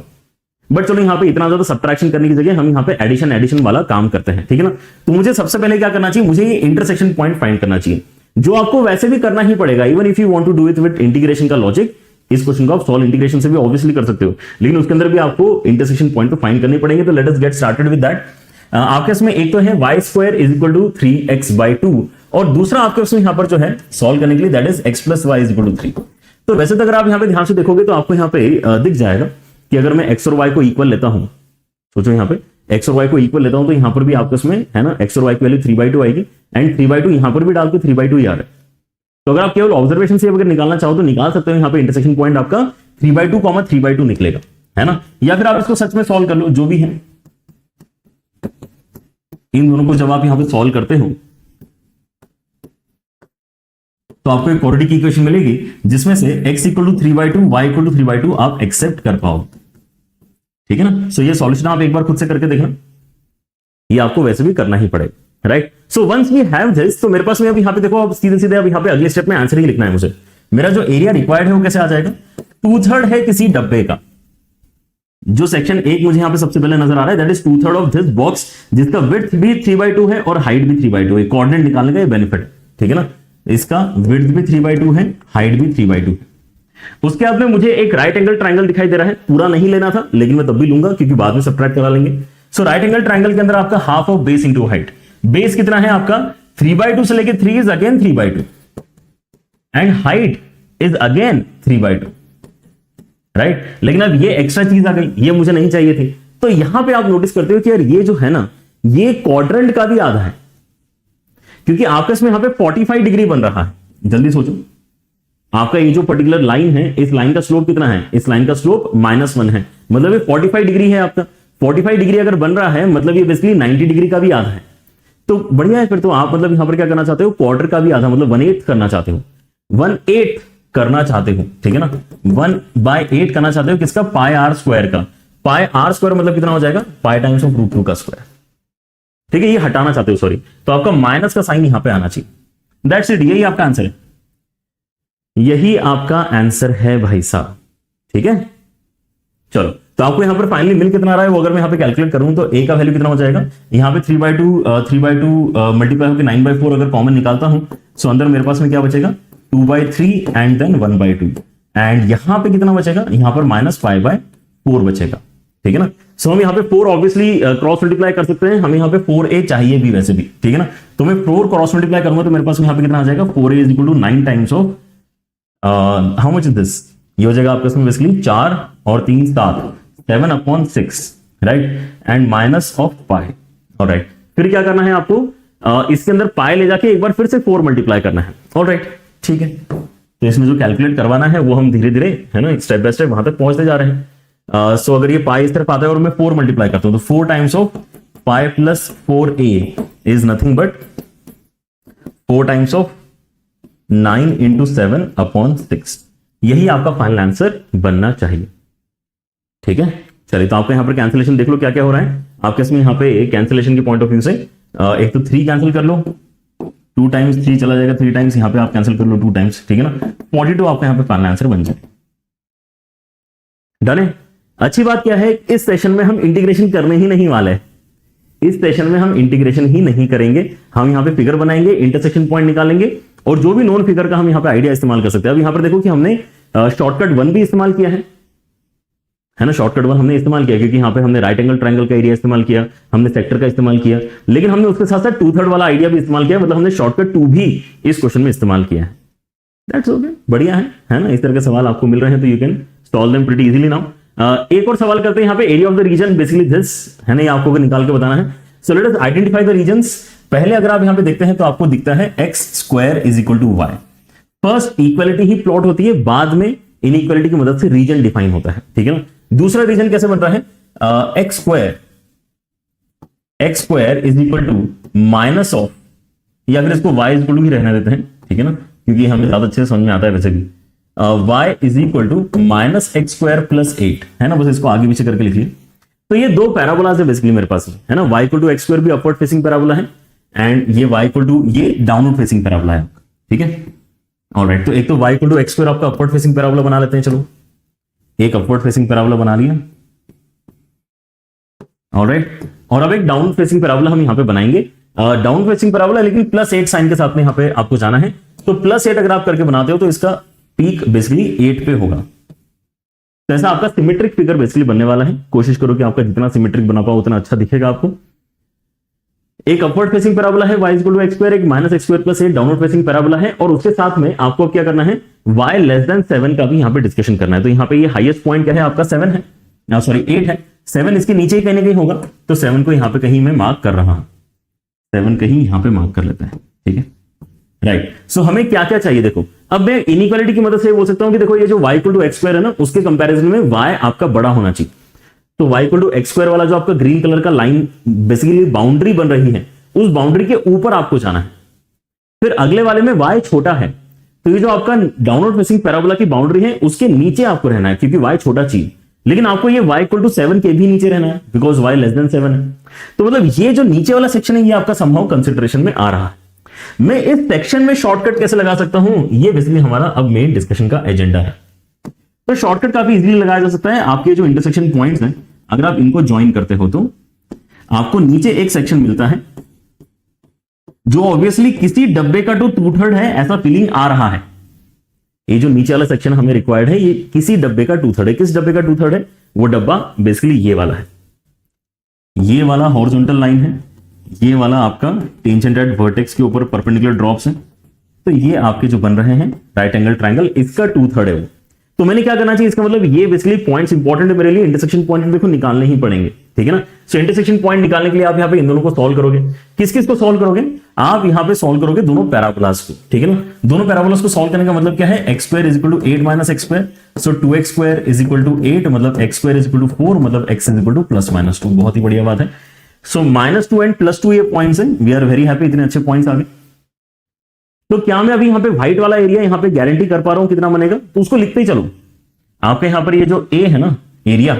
बट चलो यहां पे इतना ज्यादा सब्ट्रैक्शन करने की जगह हम यहां पे एडिशन वाला काम करते हैं, ठीक है ना। तो मुझे सबसे पहले क्या करना चाहिए, मुझे ये इंटरसेक्शन पॉइंट फाइंड करना चाहिए, जो आपको वैसे भी करना ही पड़ेगा, even if you want to do it with integration का लॉजिक। इस क्वेश्चन को आप सॉल्व इंटीग्रेशन से भी ऑब्वियसली कर सकते हो, लेकिन उसके अंदर भी आपको इंटरसेक्शन पॉइंट तो फाइंड करने पड़ेंगे। तो let us get started with that. आपके इसमें एक तो है y square is equal to 3x/2 और दूसरा आपके उसमें यहां पर जो है सॉल्व करने के लिए that is x plus y is equal to 3। तो वैसे तो अगर आप यहां पे ध्यान से देखोगे तो आपको यहां पे दिख जाएगा कि अगर मैं x और y को इक्वल लेता हूं, सोचो यहां पे x और y को इक्वल लेता हूं तो यहां पर भी आपके उसमें है ना x और y की वैल्यू 3/2 आएगी एंड 3/2 यहां पर भी डाल के 3/2 ही आ रहा है। तो अगर आप केवल ऑब्जर्वेशन से अगर निकालना चाहो तो निकाल सकते हो, यहां पे इंटरसेक्शन पॉइंट आपका 3/2, 3/2 निकलेगा, है ना। या फिर आप इसको सच में सॉल्व कर लो, जो भी है इन दोनों को जब आप यहां पे सॉल्व करते हो तो आपको एक क्वाड्रेटिक इक्वेशन मिलेगी जिसमें से x equal to 3/2, y equal to 3/2 आप एक्सेप्ट कर पाओगे, ठीक है ना। सो ये सॉल्यूशन आप एक बार खुद से करके देखना, ये आपको वैसे भी करना ही पड़ेगा, right. So once we have this, तो मेरे पास में अब यहां पे देखो, अब सीधे सीधे अब यहां पे अगले स्टेप में आंसर ही लिखना है मुझे। मेरा जो एरिया रिक्वायर्ड है वो कैसे आ जाएगा, 2/3 है किसी डब्बे का। जो सेक्शन एक मुझे यहां पे सबसे पहले नजर आ रहा है that is 2/3 of this box, जिसका विड्थ भी 3/2 है और हाइट भी 3/2 है। कोऑर्डिनेट निकालने का ये बेनिफिट है, ठीक है ना। इसका विड्थ भी 3/2 है, हाइट भी 3/2 है। उसके बाद में मुझे एक राइट एंगल ट्राइंगल दिखाई दे रहा है, पूरा नहीं लेना था लेकिन मैं तब भी लूंगा क्योंकि बाद में सब्ट्रैक्ट करा लेंगे। सो राइट एंगल ट्राइंगल के अंदर आपका half of base into height, base कितना है आपका 3/2 से लेके 3 is again 3/2 and height is again 3/2, right. लेकिन अब ये एक्स्ट्रा चीज आ गई, ये मुझे नहीं चाहिए थी। तो यहां पे आप नोटिस करते हो कि यार ये जो है ना, ये क्वाड्रेंट का भी आधा है, क्योंकि आपका इसमें यहां पे 45 डिग्री बन रहा है। जल्दी सोचो, आपका ये जो पर्टिकुलर लाइन है, इस लाइन का स्लोप कितना है, इस लाइन का स्लोप -1 है, मतलब ये 45 डिग्री है आपका। 45 डिग्री अगर बन रहा है मतलब ये बेसिकली 90 डिग्री का भी आधा है। तो बढ़िया है फिर तो आप मतलब यहां पर क्या करना चाहते हो, क्वार्टर का भी आधा, मतलब 1/8 करना चाहते हो, 1/8 करना चाहते हो, ठीक है ना। 1/8 करना चाहते हो किसका, पाई r स्क्वायर का। पाई r स्क्वायर मतलब कितना हो जाएगा, पाई टाइम्स ऑफ √2 का स्क्वायर, ठीक है। ये हटाना चाहते हो, सॉरी, तो आपका माइनस का साइन यहां पे आना चाहिए। दैट्स इट, यही आपका आंसर है, यही आपका आंसर है भाई साहब, ठीक है। चलो, तो आपको यहां पर फाइनली मिल कितना आ रहा है वो अगर मैं यहां पे कैलकुलेट करूं तो a का वैल्यू कितना हो जाएगा, यहां पे 3/2 मल्टीप्लाई होकर 9/4 अगर कॉमन निकालता हूं सो अंदर मेरे पास में क्या बचेगा, 2/3 एंड देन 1/2 एंड यहां पे कितना बचेगा, यहां पर -5/4 बचेगा, ठीक है ना। सो हम यहाँ पे 4 ऑब्वियसली क्रॉस मल्टीप्लाई कर सकते हैं, हमें यहाँ पे 4a चाहिए भी वैसे भी, ठीक है ना। तो मैं 4 क्रॉस मल्टीप्लाई करूंगा तो मेरे पास यहाँ पे कितना आ जाएगा, 4a is equal to 9 times of how much is this, ये हो जाएगा आपके इसमें बेसिकली 4 और 3 7/6, right, and minus of pi. Alright, फिर क्या करना है आपको, इसके अंदर पाई ले जाके एक बार फिर से 4 मल्टीप्लाई करना है। ऑलराइट, ठीक है। तो इसमें जो कैलकुलेट करवाना है वो हम धीरे धीरे है ना स्टेप बाय स्टेप वहां तक पहुंचते जा रहे हैं। सो अगर ये पाई इस तरफ आता है और मैं 4 मल्टीप्लाई करता हूं तो 4 times of pi plus 4a is nothing but 4 times of 9 into 7/6। यही आपका फाइनल आंसर बनना चाहिए, ठीक है। चलिए, तो आपको यहाँ पर कैंसिलेशन देख लो क्या क्या हो रहा है आपके इसमें यहाँ पे कैंसिलेशन के पॉइंट ऑफ व्यू से। एक तो 3 कैंसिल कर लो, 2 टाइम्स 3 चला जाएगा, 3 टाइम्स यहाँ पे आप कैंसिल कर लो 2 टाइम्स, ठीक है ना। 42 आपका यहाँ पे फाइनल आंसर बन जाए। डन है। अच्छी बात क्या है, इस सेशन में हम इंटीग्रेशन करने ही नहीं वाले। इस सेशन में हम इंटीग्रेशन ही नहीं करेंगे, हम यहाँ पे फिगर बनाएंगे, इंटरसेक्शन पॉइंट निकालेंगे और जो भी नॉन फिगर का हम यहाँ पे आइडिया इस्तेमाल कर सकते हैं। अब यहाँ पर देखो कि हमने शॉर्टकट 1 भी इस्तेमाल किया है ना। शॉर्टकट 1 हमने इस्तेमाल किया क्योंकि यहाँ पे हमने राइट एंगल ट्रायंगल का एरिया इस्तेमाल किया, हमने सेक्टर का इस्तेमाल किया, लेकिन हमने उसके साथ साथ 2/3 वाला आइडिया भी इस्तेमाल किया, मतलब हमने शॉर्टकट 2 भी इस क्वेश्चन में इस्तेमाल किया है। दैट्स ओके, बढ़िया है ना। इस तरह के सवाल आपको मिल रहे हैं तो you can solve them pretty easily now. एक और सवाल करते हैं यहाँ पे, area of the region basically this है ना, ये आपको निकाल के बताना है। So let us identify the regions. पहले अगर आप यहाँ पे देखते हैं तो आपको दिखता है x² = y। फर्स्ट इक्वालिटी ही प्लॉट होती है, बाद में इनइक्वालिटी की मदद से रीजन डिफाइन होता है, ठीक है ना। दूसरा रीजन कैसे बन रहा है, x² -, या फिर इसको y ही रहने देते हैं, ठीक है ना, क्योंकि हमें ज्यादा अच्छे से समझ में आता है वैसे भी। y -x² + 8 है ना, बस इसको आगे पीछे करके लिखिए। तो ये 2 पैराबोलाज है बेसिकली मेरे पास है ना। y = x² भी अपवर्ड फेसिंग पैराबोला है एंड ये y ये डाउनवर्ड फेसिंग पैराबोला है, ठीक है। ऑलराइट, तो एक तो y = x² आपका अपवर्ड फेसिंग पैराबोला बना लेते हैं। चलो, एक अपवर्ड फेसिंग पैराबोला बना लिया। ऑलराइट, और अब एक डाउन फेसिंग पैराबोला हम यहां पे बनाएंगे। डाउन फेसिंग पैराबोला लेकिन +8 साइन के साथ में यहां पे आपको जाना है। तो +8 अगर आप करके बनाते हो तो इसका पीक बेसिकली 8 पे होगा। तो ऐसा आपका सिमेट्रिक फिगर बेसिकली बनने वाला है। कोशिश करो कि आपका जितना सिमेट्रिक बना पाओ उतना अच्छा दिखेगा आपको। एक अपवर्ड फेसिंग पैराबोला है y = x², एक -x² + 8 डाउनवर्ड फेसिंग पैराबोला है, और उसके साथ में आपको क्या करना है, y < 7 का भी यहां पे डिस्कशन करना है। तो यहां पे ये हाईएस्ट पॉइंट क्या है आपका 7 है, 8 है। 7 इसके नीचे ही कहीं ना कहीं होगा, तो 7 को यहां पे कहीं मैं मार्क कर रहा हूं, 7 कहीं यहां पे मार्क कर लेते हैं, ठीक है, राइट। सो हमें क्या क्या चाहिए देखो। अब मैं इनइक्वालिटी की मदद से बोल सकता हूं कि देखो ये जो y = x² है ना, उसके कंपैरिजन में y आपका बड़ा होना चाहिए। तो y = x² वाला जो आपका ग्रीन कलर का लाइन बेसिकली बाउंड्री बन रही है, उस बाउंड्री के ऊपर आपको जाना है। फिर अगले वाले में y छोटा है, तो ये जो आपका डाउनवर्ड फेसिंग पैराबोला की बाउंड्री है उसके नीचे आपको रहना है, क्योंकि y छोटा चाहिए। लेकिन आपको ये y = 7 के भी नीचे रहना है, बिकॉज y < 7 है। तो मतलब ये जो नीचे वाला सेक्शन है ये आपका संभव कंसिडरेशन में आ रहा है। मैं इस सेक्शन में शॉर्टकट कैसे लगा सकता हूं, ये बेसिकली हमारा अब मेन डिस्कशन का एजेंडा है। तो शॉर्टकट काफी इजीली लगाया जा सकता है। आपके जो इंटरसेक्शन पॉइंट्स हैं, अगर आप इनको ज्वाइन करते हो तो आपको नीचे एक सेक्शन मिलता है जो ऑब्वियसली किसी डब्बे का 2/3 है, ऐसा फीलिंग आ रहा है। ये जो नीचे वाला सेक्शन हमें रिक्वायर्ड है, ये किसी डब्बे का 2/3 है। किस डब्बे का 2/3 है, वो डब्बा बेसिकली ये वाला है। ये वाला हॉरिजॉन्टल लाइन है, ये वाला आपका टेंजेंट एट वर्टेक्स के ऊपर परपेंडिकुलर ड्रॉप्स हैं। तो ये आपके जो बन रहे हैं राइट एंगल ट्रायंगल, इसका 2/3 है वो। तो मैंने क्या करना चाहिए, इसका मतलब ये बेसिकली पॉइंट्स इंपॉर्टेंट है मेरे लिए, इंटरसेक्शन पॉइंट देखो निकालने ही पड़ेंगे, ठीक है ना। सो इंटरसेक्शन पॉइंट निकालने के लिए आप यहाँ पे इन दोनों को सॉल्व करोगे। किस किस को सॉल्व करोगे, आप यहाँ पे सॉल्व करोगे दोनों पैराबोलास को, ठीक है ना। दोनों पैराबोलास को सॉल्व करने का मतलब क्या है, x² = 8 - x²। सो 2x² = 8 मतलब x² = 4 मतलब x = +-2। बहुत ही बढ़िया बात है। सो -2 एंड +2 ये पॉइंट्स हैं, वी आर वेरी हैप्पी, इतने अच्छे पॉइंट्स आ गए। तो क्या मैं अभी यहाँ पे व्हाइट वाला एरिया यहाँ पे गारंटी कर पा रहा हूं कितना बनेगा, तो उसको लिखते ही चलो। आपके यहां पर ये जो ए है ना एरिया,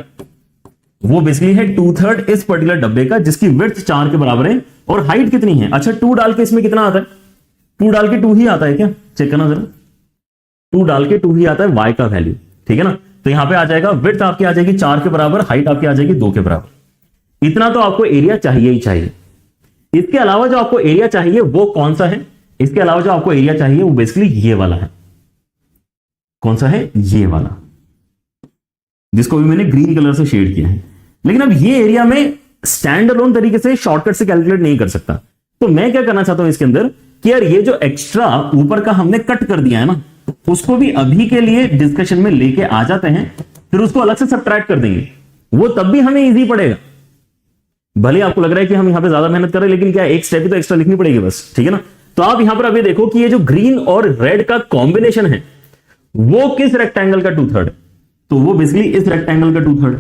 वो बेसिकली है 2/3 इस पर्टिकुलर डब्बे का, जिसकी विड्थ 4 के बराबर है, और हाइट कितनी है। अच्छा 2 डाल के इसमें कितना आता है, 2 डाल के 2 ही आता है क्या, चेक करना जरा। 2 डाल के 2 ही आता है y का वैल्यू, ठीक है ना। तो यहां पे आ जाएगा विड्थ आपकी आ जाएगी 4 के बराबर, हाइट आपकी आ जाएगी 2 के बराबर। इतना तो आपको एरिया चाहिए ही चाहिए। इसके अलावा जो आपको एरिया चाहिए वो कौन सा है, इसके अलावा जो आपको एरिया चाहिए वो बेसिकली ये वाला है। कौन सा है, ये वाला, जिसको भी मैंने ग्रीन कलर से शेड किया है। लेकिन अब ये एरिया में स्टैंड अलोन तरीके से शॉर्टकट से कैलकुलेट नहीं कर सकता। तो मैं क्या करना चाहता हूं इसके अंदर कि यार ये जो एक्स्ट्रा ऊपर का हमने कट कर दिया है ना, उसको भी अभी के लिए डिस्कशन में लेके आ जाते हैं, फिर उसको अलग से सब्ट्रैक्ट कर देंगे, वो तब भी हमें इजी पड़ेगा। भले आपको लग रहा है कि हम यहां पे ज्यादा मेहनत कर रहे हैं, लेकिन क्या एक स्टेप तो एक्स्ट्रा लिखनी पड़ेगी बस, ठीक है ना। तो आप यहां पर अभी देखो कि ये जो ग्रीन और रेड का कॉम्बिनेशन है वो किस रेक्टेंगल का 2/3 है, तो वो बेसिकली इस रेक्टेंगल का 2/3।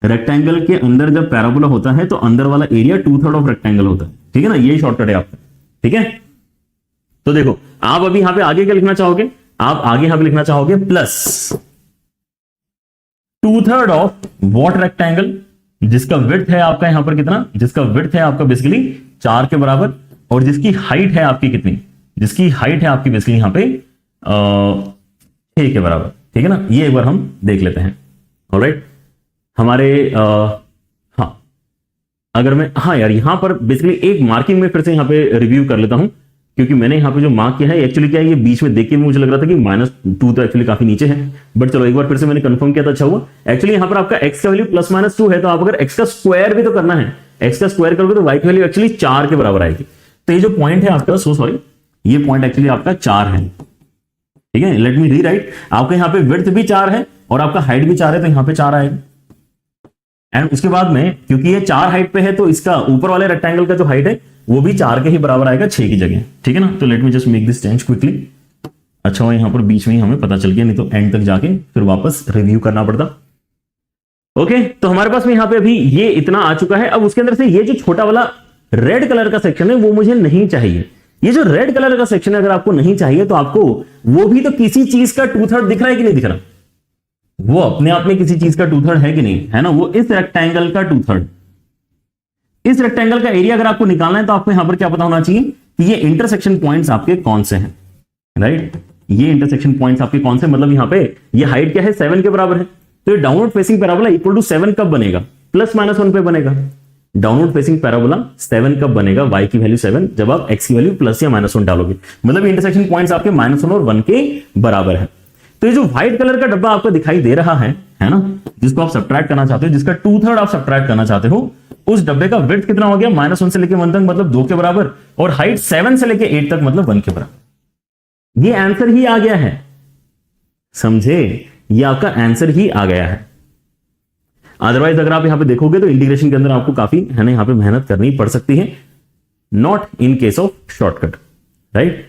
रेक्टेंगल के अंदर जब पैराबोला होता है तो अंदर वाला एरिया 2/3 ऑफ रेक्टेंगल होता है, ठीक है ना। यही शॉर्टकट है आपका, ठीक है। तो देखो आप अभी यहां पे आगे क्या लिखना चाहोगे, आप आगे यहां पे लिखना चाहोगे प्लस 2/3 ऑफ व्हाट रेक्टेंगल, जिसका विड्थ है आपका यहां पर कितना, जिसका विड्थ है आपका बेसिकली 4 के बराबर, और जिसकी हाइट है आपकी कितनी, जिसकी हाइट है आपकी बेसिकली यहां पे 6 के बराबर, ठीक है ना। ये एक बार हम देख लेते हैं। ऑलराइट, हमारे हाँ, अगर मैं, हाँ यार, यहां पर बेसिकली एक मार्किंग में फिर से यहां पे रिव्यू कर लेता हूं, क्योंकि मैंने यहां पे जो मार्क किया है एक्चुअली क्या है, ये बीच में देख के मुझे लग रहा था कि -2 तो एक्चुअली काफी नीचे है, बट चलो एक बार फिर से मैंने कंफर्म किया था, अच्छा हुआ। एक्चुअली यहां पर आपका x का वैल्यू +-2 है, तो आप अगर x का स्क्वायर भी तो करना है, x का स्क्वायर करोगे तो y की वैल्यू एक्चुअली 4 के बराबर आएगी। तो ये जो पॉइंट है आपका, सो सॉरी, ये पॉइंट एक्चुअली आपका 4 है, ठीक है। लेट मी रीराइट, आपका यहां पे विड्थ भी 4 है और आपका हाइट भी 4 है, तो यहां पे 4 आएगा। एंड उसके बाद में, क्योंकि ये 4 हाइट पे है, तो इसका ऊपर वाले रेक्टेंगल का जो हाइट है वो भी 4 के ही बराबर आएगा, 6 की जगह, ठीक है ना। तो let me just make this change quickly. अच्छा हुआ यहां पर बीच में ही हमें पता चल गया, नहीं तो एंड तक जाके फिर वापस रिव्यू करना पड़ता। ओके, तो हमारे पास में यहां पे अभी ये इतना आ चुका है। अब उसके अंदर से ये जो छोटा वाला रेड कलर का सेक्शन है वो मुझे नहीं चाहिए। ये जो रेड कलर का सेक्शन है अगर आपको नहीं चाहिए, तो आपको वो भी तो किसी चीज का 2/3 दिख रहा है कि नहीं दिख रहा, वो अपने आप में किसी चीज का 2/3 है कि नहीं, है ना। वो इस रेक्टेंगल का 2/3, इस रेक्टेंगल का एरिया अगर आपको निकालना है, तो आपको यहां पर क्या पता होना चाहिए कि ये इंटरसेक्शन पॉइंट्स आपके कौन से हैं, राइट। ये इंटरसेक्शन पॉइंट्स आपके कौन से, मतलब यहां पे ये हाइट क्या है, 7 के बराबर है, तो ये downward facing parabola equal to 7 कब बनेगा, +-1 पे बनेगा। डाउनवर्ड फेसिंग पैराबोला 7 कब बनेगा, y की वैल्यू 7, जब आप x की वैल्यू प्लस या -1 डालोगे, मतलब इंटरसेक्शन पॉइंट्स आपके -1 और 1 के बराबर है। तो ये जो व्हाइट कलर का डब्बा आपको दिखाई दे रहा है ना, जिसको आप सब्ट्रैक्ट करना चाहते हो, जिसका 2/3 आप सब्ट्रैक्ट करना चाहते हो, उस डब्बे का विड्थ कितना हो गया, -1 से लेके 1 तक, मतलब 2 के बराबर, और हाइट 7 से लेके 8 तक, मतलब 1 के बराबर। ये आंसर ही आ गया है, समझे, ये आपका आंसर ही आ गया है। अदरवाइज अगर आप यहां पे देखोगे तो इंटीग्रेशन के अंदर आपको काफी, है ना, यहां पे मेहनत करनी पड़ सकती है, not in case of shortcut, right.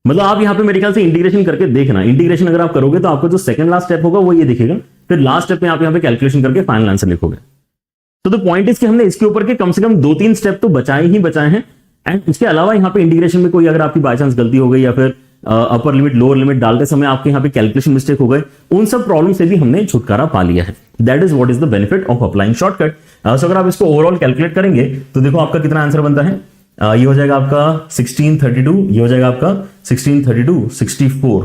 मतलब आप यहां पे मेरे ख्याल से इंटीग्रेशन करके देखना, इंटीग्रेशन अगर आप करोगे तो आपको जो सेकंड लास्ट स्टेप होगा वो ये दिखेगा, फिर लास्ट स्टेप में आप यहां पे कैलकुलेशन करके फाइनल आंसर लिखोगे। तो द पॉइंट इज कि हमने इसके ऊपर के कम से कम 2-3 स्टेप तो बचाए ही बचाए हैं। एंड उसके अलावा यहां पे इंटीग्रेशन में कोई अगर आपकी बाय चांस गलती हो गई, या फिर अपर लिमिट लोअर लिमिट डालते समय आपके यहां पे कैलकुलेशन मिस्टेक हो गए, उन सब प्रॉब्लम से भी हमने छुटकारा पा लिया है। That is what is the benefit of applying shortcut. So अगर आप इसको ओवरऑल कैलकुलेट करेंगे तो देखो आपका कितना आंसर बनता है, ये हो जाएगा आपका 1632, ये हो जाएगा आपका 1632, 64,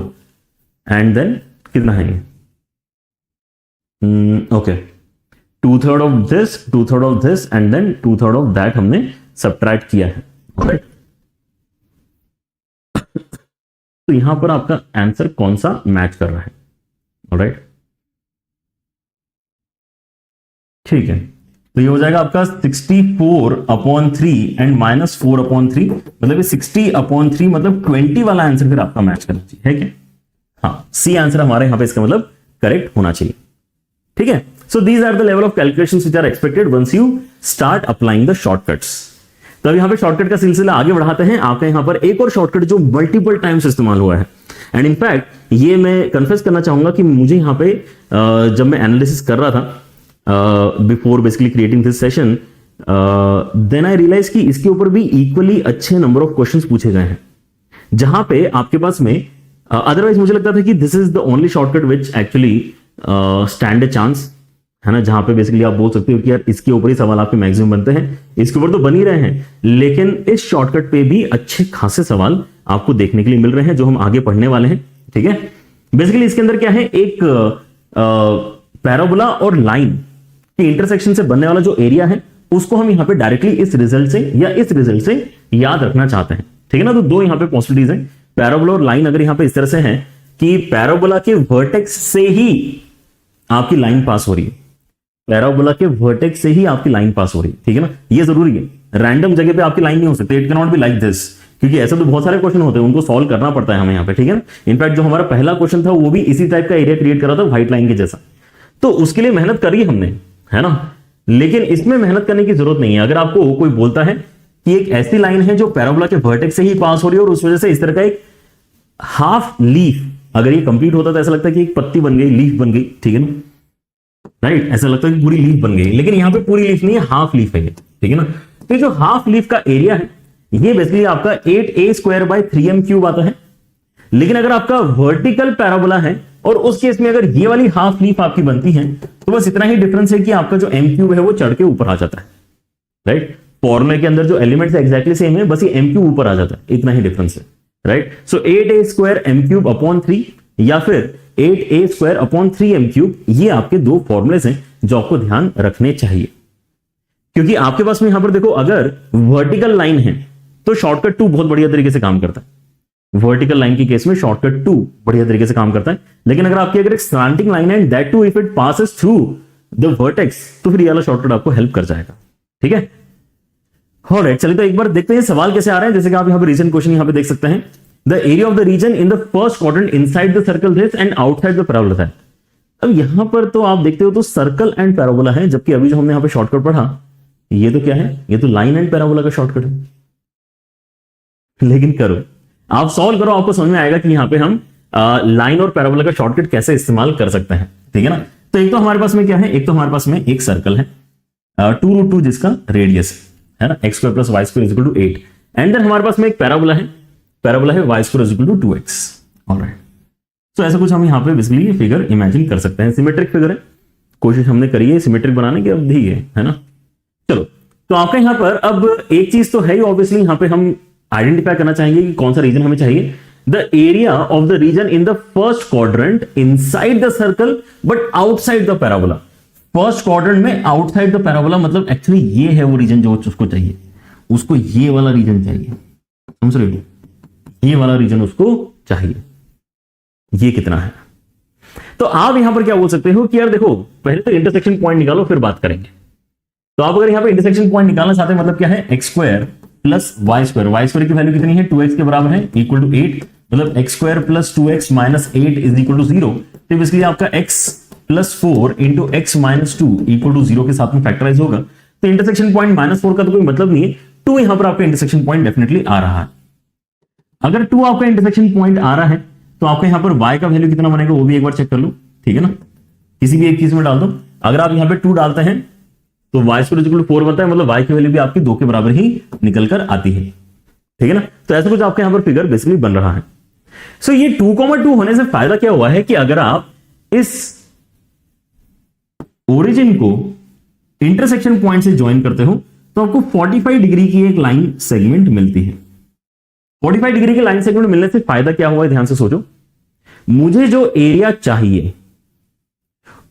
एंड देन कितना है, okay, 2/3 of this, 2/3 of this, and then 2/3 of that हमने सब्ट्रैक्ट किया है, राइट। तो यहां पर आपका आंसर कौन सा मैच कर रहा है, ऑलराइट, ठीक है। तो ये हो जाएगा आपका 64/3 एंड -4/3, मतलब ये 60/3, मतलब 20 वाला आंसर फिर आपका मैच करना चाहिए, है क्या, हाँ, सी आंसर हमारे यहां पे इसका मतलब करेक्ट होना चाहिए, ठीक है। So these are the level of calculations which are expected once you start applying the shortcuts. तो अब यहां पे शॉर्टकट का सिलसिला आगे बढ़ाते हैं। आपके यहां पर एक और शॉर्टकट जो मल्टीपल टाइम्स इस्तेमाल हुआ है, एंड इनफैक्ट ये मैं कन्फेस करना चाहूंगा कि मुझे यहां पे जब मैं एनालिसिस कर रहा था before basically creating this session, then I realise कि इसके ऊपर भी इक्वली अच्छे नंबर ऑफ क्वेश्चंस पूछे गए हैं, जहां पे आपके पास में अदरवाइज मुझे लगता था कि this is the only shortcut which actually stand a chance, है ना, जहां पे बेसिकली आप बोल सकते हो कि यार इसके ऊपर ही सवाल आपके मैक्सिमम बनते हैं, इसके ऊपर तो बन ही रहे हैं, लेकिन इस शॉर्टकट पे भी अच्छे खासे सवाल आपको देखने के लिए मिल रहे हैं, जो हम आगे पढ़ने वाले हैं, ठीक है। बेसिकली इसके अंदर क्या है, एक पैराबोला और लाइन के इंटरसेक्शन से बनने वाला जो एरिया है, उसको हम यहां पे डायरेक्टली इस रिजल्ट से या इस रिजल्ट से याद रखना चाहते हैं, ठीक है ना। तो दो यहां पे पॉसिबिलिटीज हैं, पैराबोला और लाइन अगर यहां पे इस तरह से है कि पैराबोला के वर्टेक्स से ही आपकी लाइन पास हो रही है, पैराबोला के वर्टेक्स से ही आपकी लाइन पास हो रही है, ठीक है ना, ये जरूरी है, रैंडम जगह पे आपकी लाइन नहीं हो सकती, it can not be like this, क्योंकि ऐसे तो बहुत सारे क्वेश्चन होते हैं, उनको सॉल्व करना पड़ता है हमें यहाँ पे, ठीक है ना। इनफैक्ट जो हमारा पहला क्वेश्चन था वो भी इसी टाइप का एरिया क्रिएट कर रहा था व्हाइट लाइन के जैसा, तो उसके लिए मेहनत करी हमने, है ना, लेकिन इसमें मेहनत करने की जरूरत नहीं है। अगर आपको कोई बोलता है कि एक ऐसी लाइन है जो पैराबोला के वर्टेक्स से ही पास हो रही है और उस वजह से इस तरह का एक हाफ लीफ, अगर ये कंप्लीट होता तो ऐसा लगता है कि एक पत्ती बन गई, लीफ बन गई, ठीक है ना, राइट, ऐसा लगता है कि पूरी लीफ बन गई, लेकिन यहां पे पूरी लीफ नहीं है, हाफ लीफ है, ठीक है ना। तो जो हाफ लीफ का एरिया है ये बेसिकली आपका 8a² / 3m³ आता है, लेकिन अगर आपका वर्टिकल पैराबोला है और उस केस में अगर ये वाली हाफ लीफ आपकी बनती है तो बस इतना ही डिफरेंस है कि आपका जो एम क्यूब है वो चढ़ के ऊपर आ जाता है, राइट। फॉर्मूले के अंदर जो एलिमेंट्स एग्जैक्टली सेम है, बस ये एम क्यूब ऊपर आ जाता है, इतना ही डिफरेंस है, right. So 8a square m cube upon 3 या फिर 8a square upon 3 M cube, ये आपके दो फॉर्मुलेस हैं जो आपको ध्यान रखने चाहिए। क्योंकि आपके पास में यहां पर देखो, अगर वर्टिकल लाइन है तो शॉर्टकट 2 बहुत बढ़िया तरीके से काम करता है। वर्टिकल लाइन के केस में शॉर्टकट 2 बढ़िया तरीके से काम करता है। लेकिन अगर आपकी अगर एक स्लैंटिंग लाइन है, that too if it passes through the vertex, तो फिर ये वाला शॉर्टकट आपको हेल्प कर जाएगा, ठीक है। ऑलराइट, चलिए तो एक बार देखते हैं सवाल कैसे आ रहे हैं। जैसे कि आप यहां पर रीजन क्वेश्चन यहां पे देख सकते हैं, the area of the region in the first quadrant inside the circle this and outside the parabola है। अब यहां पर तो आप देखते हो तो सर्कल एंड पैराबोला है, जबकि अभी जो हमने यहां पे शॉर्टकट पढ़ा ये तो क्या है, ये तो लाइन एंड पैराबोला का शॉर्टकट है। लेकिन करो, आप सॉल्व करो, आपको समझ में आएगा कि यहां पे हम लाइन और पैराबोला का शॉर्टकट कैसे इस्तेमाल कर सकते हैं, ठीक है ना। तो एक तो हमारे पास में क्या है, एक तो हमारे पास में एक सर्कल है 2√2 जिसका रेडियस है ना, x square plus y square equal to 8, and then हमारे पास में एक पैराबोला है y square equal to 2x। Alright, तो ऐसा कुछ हम यहाँ पे बेसिकली ये फिगर इमेजिन कर सकते हैं। सिमेट्रिक फिगर है, कोशिश हमने करी है सिमेट्रिक बनाने की, अब दी है ना। चलो, तो आपका यहाँ पर अब एक चीज तो है ही, ऑब्वियसली यहाँ पे हम आइडेंटिफाई करना चाहेंगे कि कौन सा रीजन हमें चाहिए। The area of the region in the first quadrant inside the circle but outside the parabola. First quadrant में आउटसाइड द पैराबोला मतलब एक्चुअली ये है वो रीजन जो उसको चाहिए, उसको ये वाला रीजन चाहिए, समझ रहे हो, ये वाला रीजन उसको चाहिए। ये कितना है, तो आप यहां पर क्या बोल सकते हो कि यार देखो, पहले तो इंटरसेक्शन पॉइंट निकालो फिर बात करेंगे। तो आप अगर यहां पे इंटरसेक्शन पॉइंट निकालना चाहते हैं, मतलब क्या है, x square plus y square की वैल्यू कितनी है, 2x के बराबर है, इक्वल टू 8, मतलब x square plus 2x minus 8 is equal to 0। तो बेसिकली आपका x plus 4 into x minus 2 equal to 0 के साथ में फैक्टराइज होगा। तो इंटरसेक्शन पॉइंट -4 का तो कोई मतलब नहीं है, 2 यहां पर आपका इंटरसेक्शन पॉइंट डेफिनेटली आ रहा है। अगर 2 आपका इंटरसेक्शन पॉइंट आ रहा है तो आपका यहां पर y का वैल्यू कितना बनेगा वो भी एक बार चेक कर लो, ठीक है ना। किसी भी एक चीज में डाल दो, अगर आप यहां पे 2 डालते हैं तो y स्क्वायर इक्वल टू 4 बनता है, मतलब y की वैल्यू भी आपकी 2 के बराबर ही निकल कर आती है, ठीक है ना। तो ऐसा कुछ आपके यहां पर फिगर बेसिकली बन रहा है। सो ये 2,2 होने से फायदा क्या हुआ है कि अगर आप इस ओरिजिन को इंटरसेक्शन पॉइंट से ज्वाइन करते हो तो आपको 45 डिग्री की एक लाइन सेगमेंट मिलती है। 45 डिग्री की लाइन सेगमेंट मिलने से फायदा क्या हुआ है, ध्यान से सोचो। मुझे जो एरिया चाहिए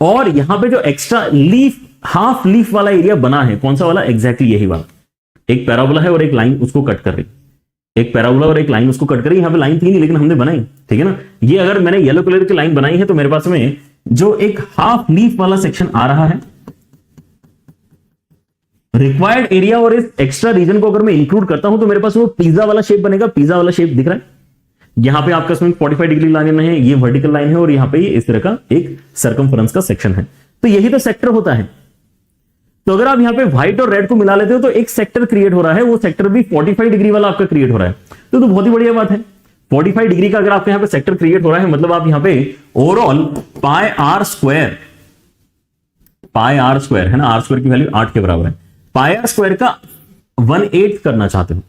और यहां पे जो एक्स्ट्रा लीफ, हाफ लीफ वाला एरिया बना है, कौन सा वाला, एग्जैक्टली यही वाला। एक पैराबोला है और एक लाइन उसको कट कर रही, एक पैराबोला और एक लाइन उसको कट कर रही। यहां पे लाइन थी नहीं लेकिन हमने बनाई, ठीक है ना। ये अगर मैंने येलो कलर की लाइन बनाई है तो मेरे पास में जो एक हाफ लीफ वाला सेक्शन आ रहा है, रिक्वायर्ड एरिया और इस एक्स्ट्रा रीजन को अगर मैं इंक्लूड करता हूं तो मेरे पास वो पिज्जा वाला शेप बनेगा। पिज्जा वाला शेप दिख रहा है, यहां पे आपका इसमें 45 डिग्री लाइन है, ये वर्टिकल लाइन है और यहां पे ये इस तरह का एक सर्कमफरेंस का सेक्शन है। तो यही तो सेक्टर होता है। तो अगर आप यहां पे व्हाइट और रेड को मिला लेते हो तो एक सेक्टर क्रिएट हो रहा है, वो सेक्टर भी 45 डिग्री वाला आपका क्रिएट हो रहा है। तो बहुत ही बढ़िया बात है। 45 डिग्री का अगर आपके यहां पे सेक्टर क्रिएट हो रहा है, मतलब आप यहां पे ओवरऑल पाई आर स्क्वायर है ना, आर स्क्वायर की वैल्यू 8 के बराबर है, पाई आर स्क्वायर का 1/8 करना चाहते हो।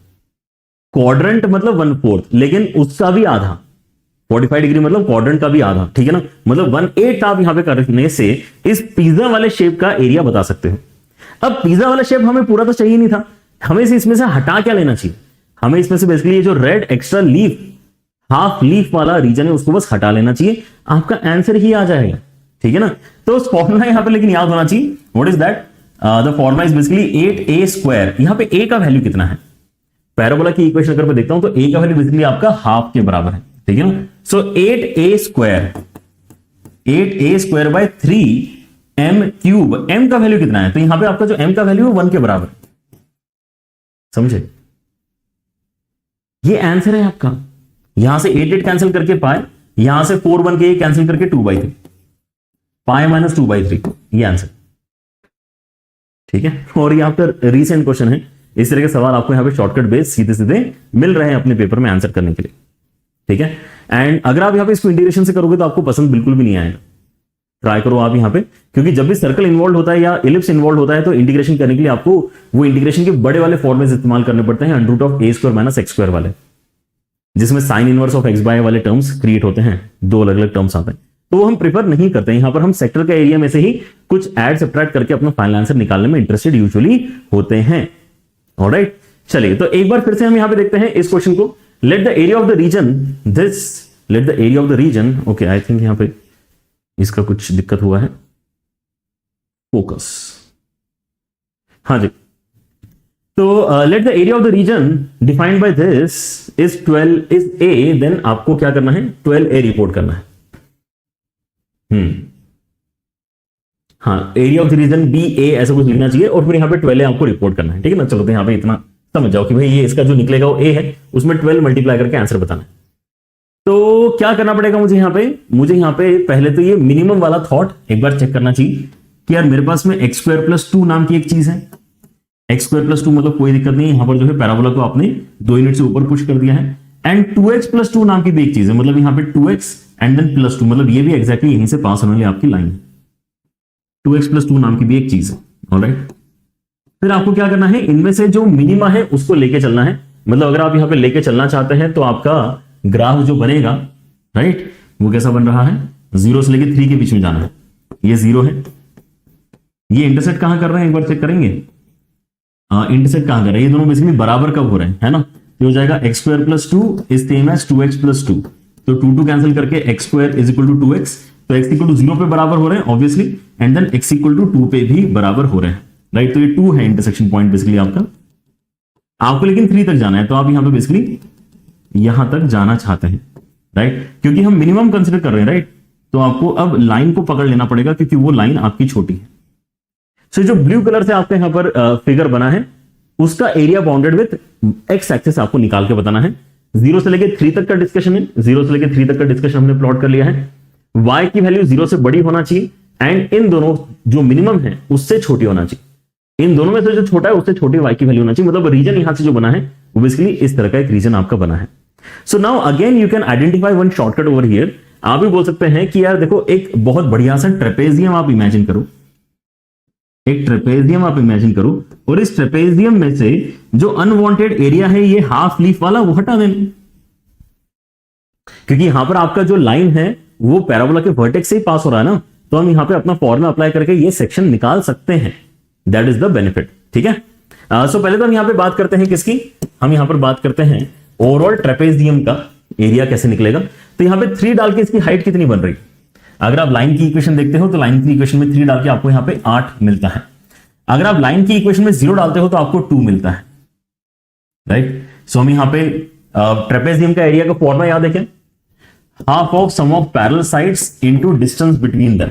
क्वाड्रेंट मतलब 1/4, लेकिन उसका भी आधा, 45 डिग्री मतलब क्वाड्रेंट का भी आधा, ठीक है ना। मतलब 1/8 आप यहां पे करने से इस पिज्जा वाले शेप का एरिया बता सकते हो। अब पिज्जा वाला शेप हमें पूरा तो चाहिए नहीं था, हमें इसमें से हटा क्या लेना चाहिए, हमें इसमें से बेसिकली ये जो red extra leaf, half leaf वाला रीजन है उसको बस हटा लेना चाहिए, आपका आंसर ही आ जाएगा, ठीक है ना। तो उस फॉर्मूला यहां पे लेकिन याद होना चाहिए, what is that, the formula is basically 8a square. यहां पे a का वैल्यू कितना है, पैराबोला की इक्वेशन अगर मैं देखता हूं तो a का वैल्यू बेसिकली आपका हाफ के बराबर है, ठीक है ना। सो 8a square by 3m cube, m का वैल्यू कितना है, तो यहां पे आपका जो m का वैल्यू है 1 के बराबर, समझे, ये आंसर है आपका। यहां से 8 कैंसिल करके पाए, यहां से 4 1 के कैंसिल करके 2/3, पाए माइनस 2/3, ये आंसर, ठीक है। और ये आफ्टर रीसेंट क्वेश्चन है, इस तरह के सवाल आपको यहां पे शॉर्टकट बेस सीधे सीधे मिल रहे हैं अपने पेपर में आंसर करने के लिए, ठीक है। एंड अगर आप यहां पे इसको इंटीग्रेशन से करोगे तो आपको पसंद बिल्कुल भी नहीं आएगा। ट्राई करो आप यहां पे, क्योंकि जब भी सर्कल इन्वॉल्व होता है या इलिप्स इन्वॉल्व होता है तो इंटीग्रेशन करने के लिए आपको वो इंटीग्रेशन के बड़े वाले फॉर्मुले इस्तेमाल करने पड़ते हैं, √(a² - x² वाले, जिसमें sine inverse of x by वाले टर्म्स क्रिएट होते हैं, 2 अलग अलग टर्म्स आते हैं। तो वो हम प्रिफर नहीं करते। यहां पर हम सेक्टर का एरिया में से ही कुछ ऐड सब्ट्रैक्ट करके अपना फाइनल आंसर निकालने में इंटरेस्टेड यूजुअली होते हैं। ऑलराइट, चलिए तो एक बार फिर से हम यहां पे देखते हैं इस क्वेश्चन को। Let the area of the region let the area of the region, okay I think यहां पे इसका कुछ दिक्कत हुआ है, फोकस, हाँ जी। तो let the area of the region defined by this is 12 is A, then आपको क्या करना है 12a रिपोर्ट करना है। हाँ, area of the region be A ऐसा कुछ लिखना चाहिए और फिर यहाँ पे 12 आपको रिपोर्ट करना है, ठीक है ना। चलो तो यहाँ पे इतना समझ जाओ कि भाई ये इसका जो निकलेगा वो ए है, उसमें 12 मल्टीप्लाई करके आंसर बताना है। तो क्या करना पड़ेगा मुझे यहाँ पे पहले तो ये मिनिमम वाला थॉट एक बार चेक करना चाहिए कि यार मेरे पास में x² + 2 नाम की एक चीज है। x² + 2 मतलब कोई दिक्कत नहीं, यहां पर जो है पैराबोला को आपने 2 यूनिट से ऊपर पुश कर दिया है। एंड 2x + 2 नाम की भी एक चीज है, मतलब यहां पे 2x एंड देन +2, मतलब ये भी एग्जैक्टली यहीं से पास होने वाली आपकी लाइन है। 2x + 2 नाम की भी एक चीज है। ऑलराइट, फिर आपको क्या करना है, इनमें से जो मिनिमा है उसको लेके चलना है। मतलब अगर आप यहां पे लेके चलना चाहते हैं तो आपका ग्राफ जो बनेगा, राइट, वो कैसा बन रहा है, 0 से लेके 3 के बीच में जाना है। ये 0 है, ये इंटरसेक्ट कहां कर रहे हैं एक बार चेक करेंगे। इंटरसेक्ट कहां कर रहे हैं, ये दोनों बेसिकली बराबर कब हो रहे हैं, है ना। तो हो जाएगा x² + 2 is same as 2x + 2, तो 2 कैंसिल करके x² = 2x, तो x = 0 पे बराबर हो रहे हैं ऑब्वियसली, एंड देन x = 2 पे भी बराबर हो रहे हैं, राइट। तो ये 2 है इंटरसेक्शन पॉइंट बेसिकली आपका। आपको लेकिन 3 तक जाना है, तो आप यहां पे बेसिकली यहां तक जाना चाहते हैं, राइट, क्योंकि हम मिनिमम कंसिडर कर रहे हैं, राइट। तो आपको अब लाइन को पकड़ लेना पड़ेगा क्योंकि वो लाइन आपकी छोटी है। सो जो ब्लू कलर से आपके यहां पर फिगर बना है उसका area bounded with x axis आपको निकाल के बताना है। 0 से लेके 3 तक का डिस्कशन है, 0 से लेके 3 तक का डिस्कशन हमने प्लॉट कर लिया है। y की वैल्यू 0 से बड़ी होना चाहिए एंड इन दोनों जो मिनिमम है उससे छोटी होना चाहिए। इन दोनों में से जो छोटा है उससे छोटी y की वैल्यू होना चाहिए। मतलब रीजन यहां से जो बना है वो बेसिकली इस तरह का एक रीजन आपका बना है। So now again you can identify one shortcut over here. आप भी बोल सकते हैं कि यार देखो एक बहुत बढ़िया सा ट्रेपेजियम आप इमेजिन करो, एक ट्रेपेजियम आप इमेजिन करो, और इस ट्रेपेजियम में से जो अनवांटेड एरिया है ये हाफ लीफ वाला वो हटा देना, क्योंकि यहां पर आपका जो लाइन है वो पैराबोला के वर्टेक्स से ही पास हो रहा है ना। तो हम यहां पे अपना फॉर्मूला अप्लाई करके ये सेक्शन निकाल सकते हैं, दैट इज द बेनिफिट, ठीक है। सो पहले तो हम यहां पे बात करते हैं किसकी, हम यहां पर बात करते हैं ओवरऑल ट्रेपेजियम का एरिया कैसे निकलेगा। तो यहां पे 3 डाल के इसकी हाइट कितनी बन रही, अगर आप लाइन की इक्वेशन देखते हो तो लाइन की इक्वेशन में 3 डाल के आपको यहां पे 8 मिलता है। अगर आप लाइन की इक्वेशन में 0 डालते हो तो आपको 2 मिलता है, राइट। सो हम यहां पे ट्रेपेजियम का एरिया का फॉर्मूला याद है क्या, half of sum of parallel sides into distance between them.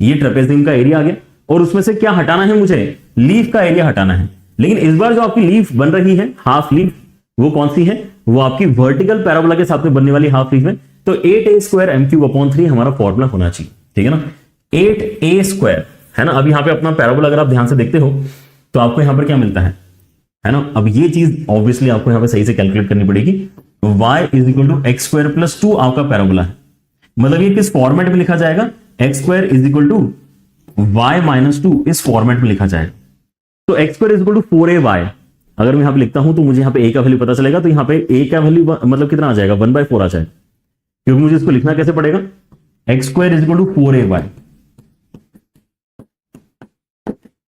ये ट्रेपेजियम का एरिया आ गया और उसमें से क्या हटाना है, मुझे लीफ का एरिया हटाना है। लेकिन इस बार जो आपकी लीफ बन रही है हाफ लीफ, वो कौन सी है, वो आपकी वर्टिकल पैराबोला के साथ में बनने वाली हाफ लीफ है। तो 8a² m³ हमारा फॉर्मूला होना चाहिए, ठीक है ना। 8a² है ना। अब यहां पे अपना पैराबोला अगर आप ध्यान से देखते हो तो आपको यहां पर क्या मिलता है ना। अब ये चीज ऑब्वियसली आपको यहां पे सही से कैलकुलेट करनी पड़ेगी। y = x² + 2 आपका पैराबोला है, मतलब ये किस फॉर्मेट में लिखा जाएगा, x² = y - 2 इस फॉर्मेट में लिखा जाएगा। तो x² = 4ay अगर मैं यहां पे लिखता हूं तो मुझे यहां पे a का वैल्यू पता चलेगा। तो यहां पे a का वैल्यू मतलब कितना आ जाएगा, 1/4 आ जाएगा, क्योंकि मुझे इसको लिखना कैसे पड़ेगा, x² = 4ay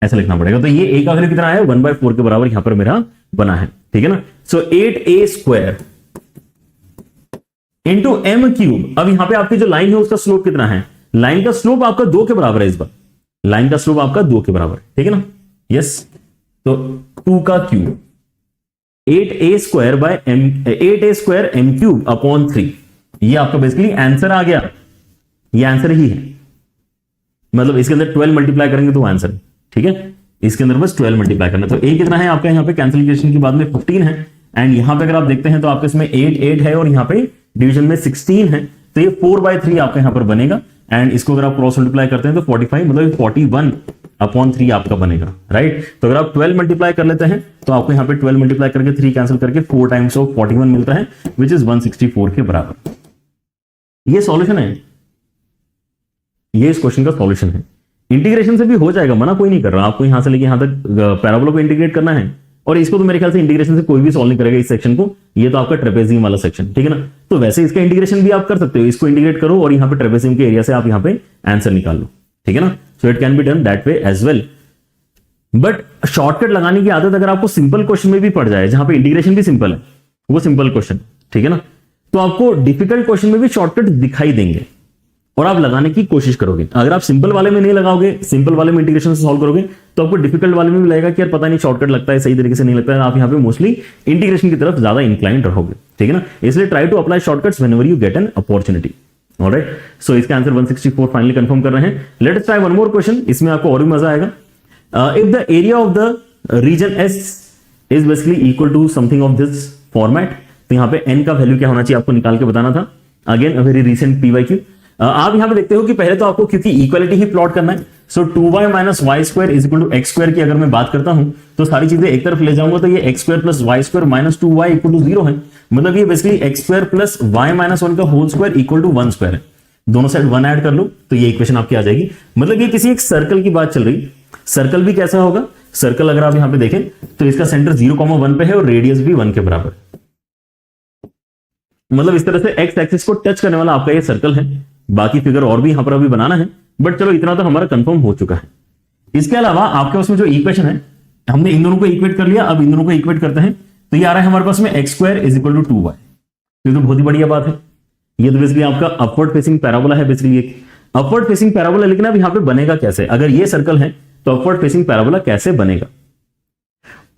ऐसा लिखना पड़ेगा। तो ये a का वैल्यू कितना है, 1/4 के बराबर यहां पर मेरा बना है, ठीक है ना। सो 8a² इंटू m³। अब यहां पे आपकी जो लाइन है उसका स्लोप कितना है, लाइन का स्लोप आपका 2 के बराबर है। इस बार लाइन का स्लोप आपका 2 के बराबर है, ठीक है ना। यस, तो 2 का क्यूब 8a² m³/3 ये आपका बेसिकली आंसर आ गया। ये आंसर ही है, मतलब इसके अंदर 12 मल्टीप्लाई करेंगे तो आंसर है, ठीक है। इसके अंदर बस 12 मल्टीप्लाई करना। तो a कितना है आपका यहाँ पे कैंसिलेशन के बाद में 15 है, एंड यहां पे अगर आप देखते हैं तो आपके इसमें 8 है और यहाँ पे डिवीजन में 16 है, तो ये 4/3 आपका यहां पर बनेगा। एंड इसको अगर आप क्रॉस मल्टीप्लाई करते हैं तो 45 मतलब 41/3 आपका बनेगा, राइट। तो अगर आप 12 मल्टीप्लाई कर लेते हैं तो आपको यहाँ पे 12 मल्टीप्लाई करके 3 कैंसिल करके 4 टाइम्स ऑफ 41 मिलता है, विच इज 164 के बराबर। ये सॉल्यूशन है, ये इस क्वेश्चन का सॉल्यूशन है। इंटीग्रेशन से भी हो जाएगा, मना कोई नहीं कर रहा। आपको यहां से लेके यहां तक पैराबोला को इंटीग्रेट करना है, और इसको तो मेरे ख्याल से इंटीग्रेशन से कोई भी सॉल्व नहीं करेगा इस सेक्शन को। ये तो आपका ट्रेपेजियम वाला सेक्शन, ठीक है ना। तो वैसे इसका इंटीग्रेशन भी आप कर सकते हो, इसको इंटीग्रेट करो और यहाँ पे ट्रेपेजियम के एरिया से आप यहाँ पे आंसर निकाल लो, ठीक है ना। So it can be done that way as well. But shortcut लगाने की आदत अगर आपको सिंपल क्वेश्चन में भी पड़ जाए, जहां पे इंटीग्रेशन भी सिंपल है, वो सिंपल क्वेश्चन, ठीक है ना, तो आपको डिफिकल्ट क्वेश्चन में भी शॉर्टकट दिखाई देंगे और आप लगाने की कोशिश करोगे। अगर आप सिंपल वाले में नहीं लगाओगे, सिंपल वाले में इंटीग्रेशन से सॉल्व करोगे, तो आपको डिफिकल्ट वाले में भी लगेगा कि यार पता नहीं शॉर्टकट लगता है, सही तरीके से नहीं लगता है। आप यहाँ पे मोस्टली इंटीग्रेशन की तरफ ज्यादा इंक्लाइंड रहोगे, ठीक है ना। इसलिए try to apply shortcuts whenever you get an opportunity. Alright, so इसका आंसर 164 फाइनली कंफर्म कर रहे हैं। Let us try one more question, इसमें आपको और भी मजा आएगा। If the area of the region S is basically equal to something of this format, तो यहाँ पे n का वैल्यू क्या होना चाहिए आपको निकाल के बताना था। Again a very recent PYQ। आप यहाँ पे देखते हो कि पहले तो आपको क्योंकि इक्वालिटी ही प्लॉट करना है, so 2y minus y square is equal to x square की अगर मैं बात करता हूं तो सारी चीजें एक तरफ ले जाऊंगा तो ये x square plus y square minus 2y equal to 0 है। मतलब ये basically x square plus y minus 1 का whole square equal to 1 square है। दोनों साइड 1 ऐड कर लो तो ये इक्वेशन आपकी आ जाएगी। मतलब ये किसी एक सर्कल की बात चल रही। सर्कल भी कैसा होगा, सर्कल अगर आप यहां पे देखें तो इसका सेंटर 0,1 पे है और रेडियस भी 1 के बराबर। मतलब इस तरह से एक्स एक्सिस को टच करने वाला आपका ये सर्कल है। बाकी फिगर और भी यहां पर अभी बनाना है, बट चलो इतना तो हमारा कंफर्म हो चुका है। इसके अलावा आपके पास में जो इक्वेशन है, हमने इन दोनों को इक्वेट कर लिया, अब इन दोनों को इक्वेट करते हैं तो ये आ रहा है हमारे पास में x square is equal to 2y। ये तो बहुत ही बढ़िया बात है। ये तो बेसिकली आपका अपवर्ड फेसिंग पैराबोला है, बेसिकली एक अपवर्ड फेसिंग पैराबोला। लेकिन अब यहां पे बनेगा कैसे, अगर ये सर्कल है तो अपवर्ड फेसिंग पैराबोला कैसे बनेगा,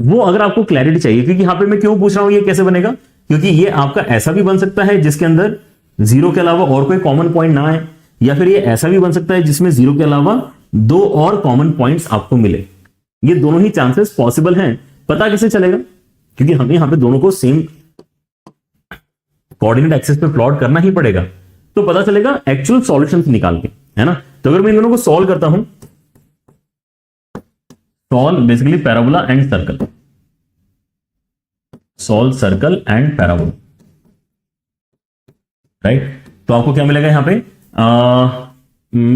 वो अगर आपको क्लैरिटी चाहिए, क्योंकि यहां पे मैं क्यों पूछ रहा हूं ये कैसे बनेगा, क्योंकि ये आपका ऐसा भी बन सकता है जिसके अंदर 0 के अलावा और कोई कॉमन पॉइंट ना है, या फिर ये ऐसा भी बन सकता है जिसमें 0 के अलावा 2 और कॉमन पॉइंट्स आपको मिले। ये दोनों ही चांसेस पॉसिबल हैं। पता कैसे चलेगा, क्योंकि हमें यहां पे दोनों को सेम कोऑर्डिनेट एक्सिस पे प्लॉट करना ही पड़ेगा। तो पता चलेगा एक्चुअल सॉल्यूशंस निकाल के, है ना। तो अगर मैं इन दोनों को सॉल्व करता हूं, solve basically parabola and circle, solve circle and parabola, right. तो आपको क्या मिलेगा यहां पे,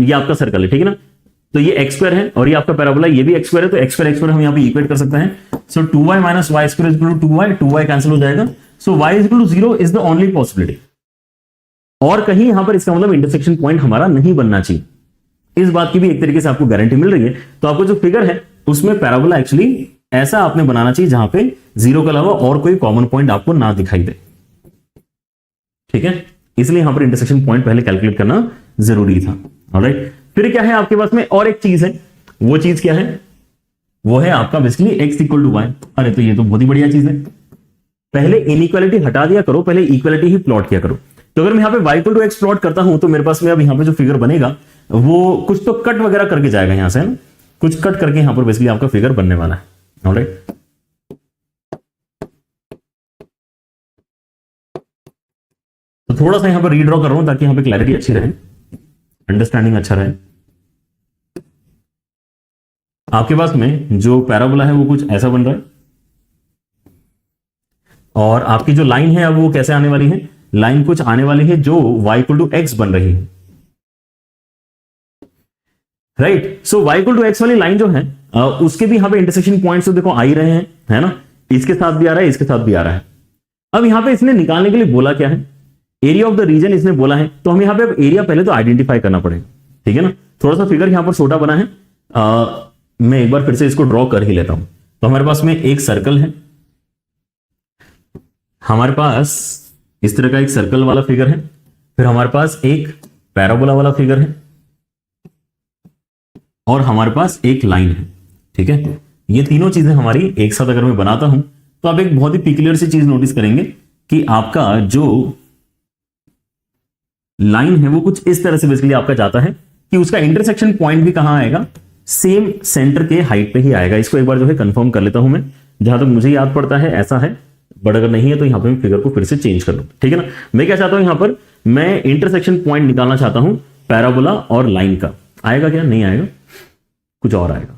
ये आपका सर्कल है, ठीक है ना। तो ये एक्स स्क्वायर है और ये आपका पैराबोला, ये भी एक्स स्क्वायर है, तो एक्स स्क्वायर हम यहां पे इक्वेट कर सकते हैं। So 2y minus y square is equal to 2y, 2y cancel हो जाएगा। So y is equal to 0 is the only possibility. और कहीं यहां पर इसका मतलब इंटरसेक्शन पॉइंट हमारा नहीं बनना चाहिए। इस बात की भी एक तरीके से आपको गारंटी मिल रही है। तो आपको जो फिगर है उसमें पैराबोला एक्चुअली ऐसा आपने बनाना चाहिए जहां पे 0 के अलावा और कोई कॉमन पॉइंट आपको ना दिखाई दे, ठीक है। इसलिए यहां पर इंटरसेक्शन पॉइंट पहले कैलकुलेट करना जरूरी था। ऑलराइट, फिर क्या है आपके पास में और एक चीज है, वो चीज क्या है, वो है आपका basically x equal to y. अरे तो ये तो बहुत ही बढ़िया चीज है। पहले इनइक्वालिटी हटा दिया करो, पहले इक्वालिटी ही प्लॉट किया करो। तो अगर मैं यहां पे y equal to x plot करता हूं तो मेरे पास में अब यहां पे जो फिगर बनेगा वो कुछ तो कट वगैरह करके जाएगा यहां से, है ना। कुछ कट करके यहां पर बेसिकली आपका फिगर बनने वाला है। ऑलराइट, तो थोड़ा सा यहां पर रीड्रॉ कर रहा हूं ताकि यहां पे क्लैरिटी अच्छी रहे, अंडरस्टैंडिंग अच्छा रहे। आपके पास में जो पैराबोला है वो कुछ ऐसा बन रहा है और आपकी जो लाइन है अब वो कैसे आने वाली है, लाइन कुछ आने वाली है जो y इक्वल टू x बन रही है, right. So y equal to x वाली लाइन जो है उसके भी यहां पे इंटरसेक्शन पॉइंट्स तो देखो आ ही रहे हैं, है ना। इसके साथ भी आ रहा है, इसके साथ भी आ रहा है। अब यहां पे इसने निकालने के लिए बोला क्या है, एरिया ऑफ द रीजन इसने बोला है। तो हम यहां पे अब एरिया पहले तो आइडेंटिफाई करना पड़ेगा, ठीक है ना। थोड़ा सा फिगर यहां पर छोटा बना है, मैं एक बार फिर से इसको ड्रॉ कर ही लेता हूं। तो हमारे पास में एक सर्कल है, हमारे पास इस तरह का एक सर्कल वाला फिगर है, फिर हमारे पास एक पैराबोला वाला फिगर है और हमारे पास एक लाइन है, ठीक है। ये तीनों चीजें हमारी एक साथ अगर मैं बनाता हूं तो आप एक बहुत ही पिक्युलर सी चीज नोटिस करेंगे कि आपका जो लाइन है वो कुछ इस तरह से बेसिकली आपका जाता है कि उसका इंटरसेक्शन पॉइंट भी कहां आएगा, सेम सेंटर के हाइट पे ही आएगा। इसको एक बार जो है कंफर्म कर लेता हूं मैं, जहां तक मुझे याद पड़ता है ऐसा है, बट अगर नहीं है तो यहां पे मैं फिगर को फिर से चेंज कर लूं, ठीक है ना। मैं क्या चाहता हूं, यहां पर मैं इंटरसेक्शन पॉइंट निकालना चाहता हूं पैराबोला और लाइन का। आएगा क्या, नहीं आएगा, कुछ और आएगा,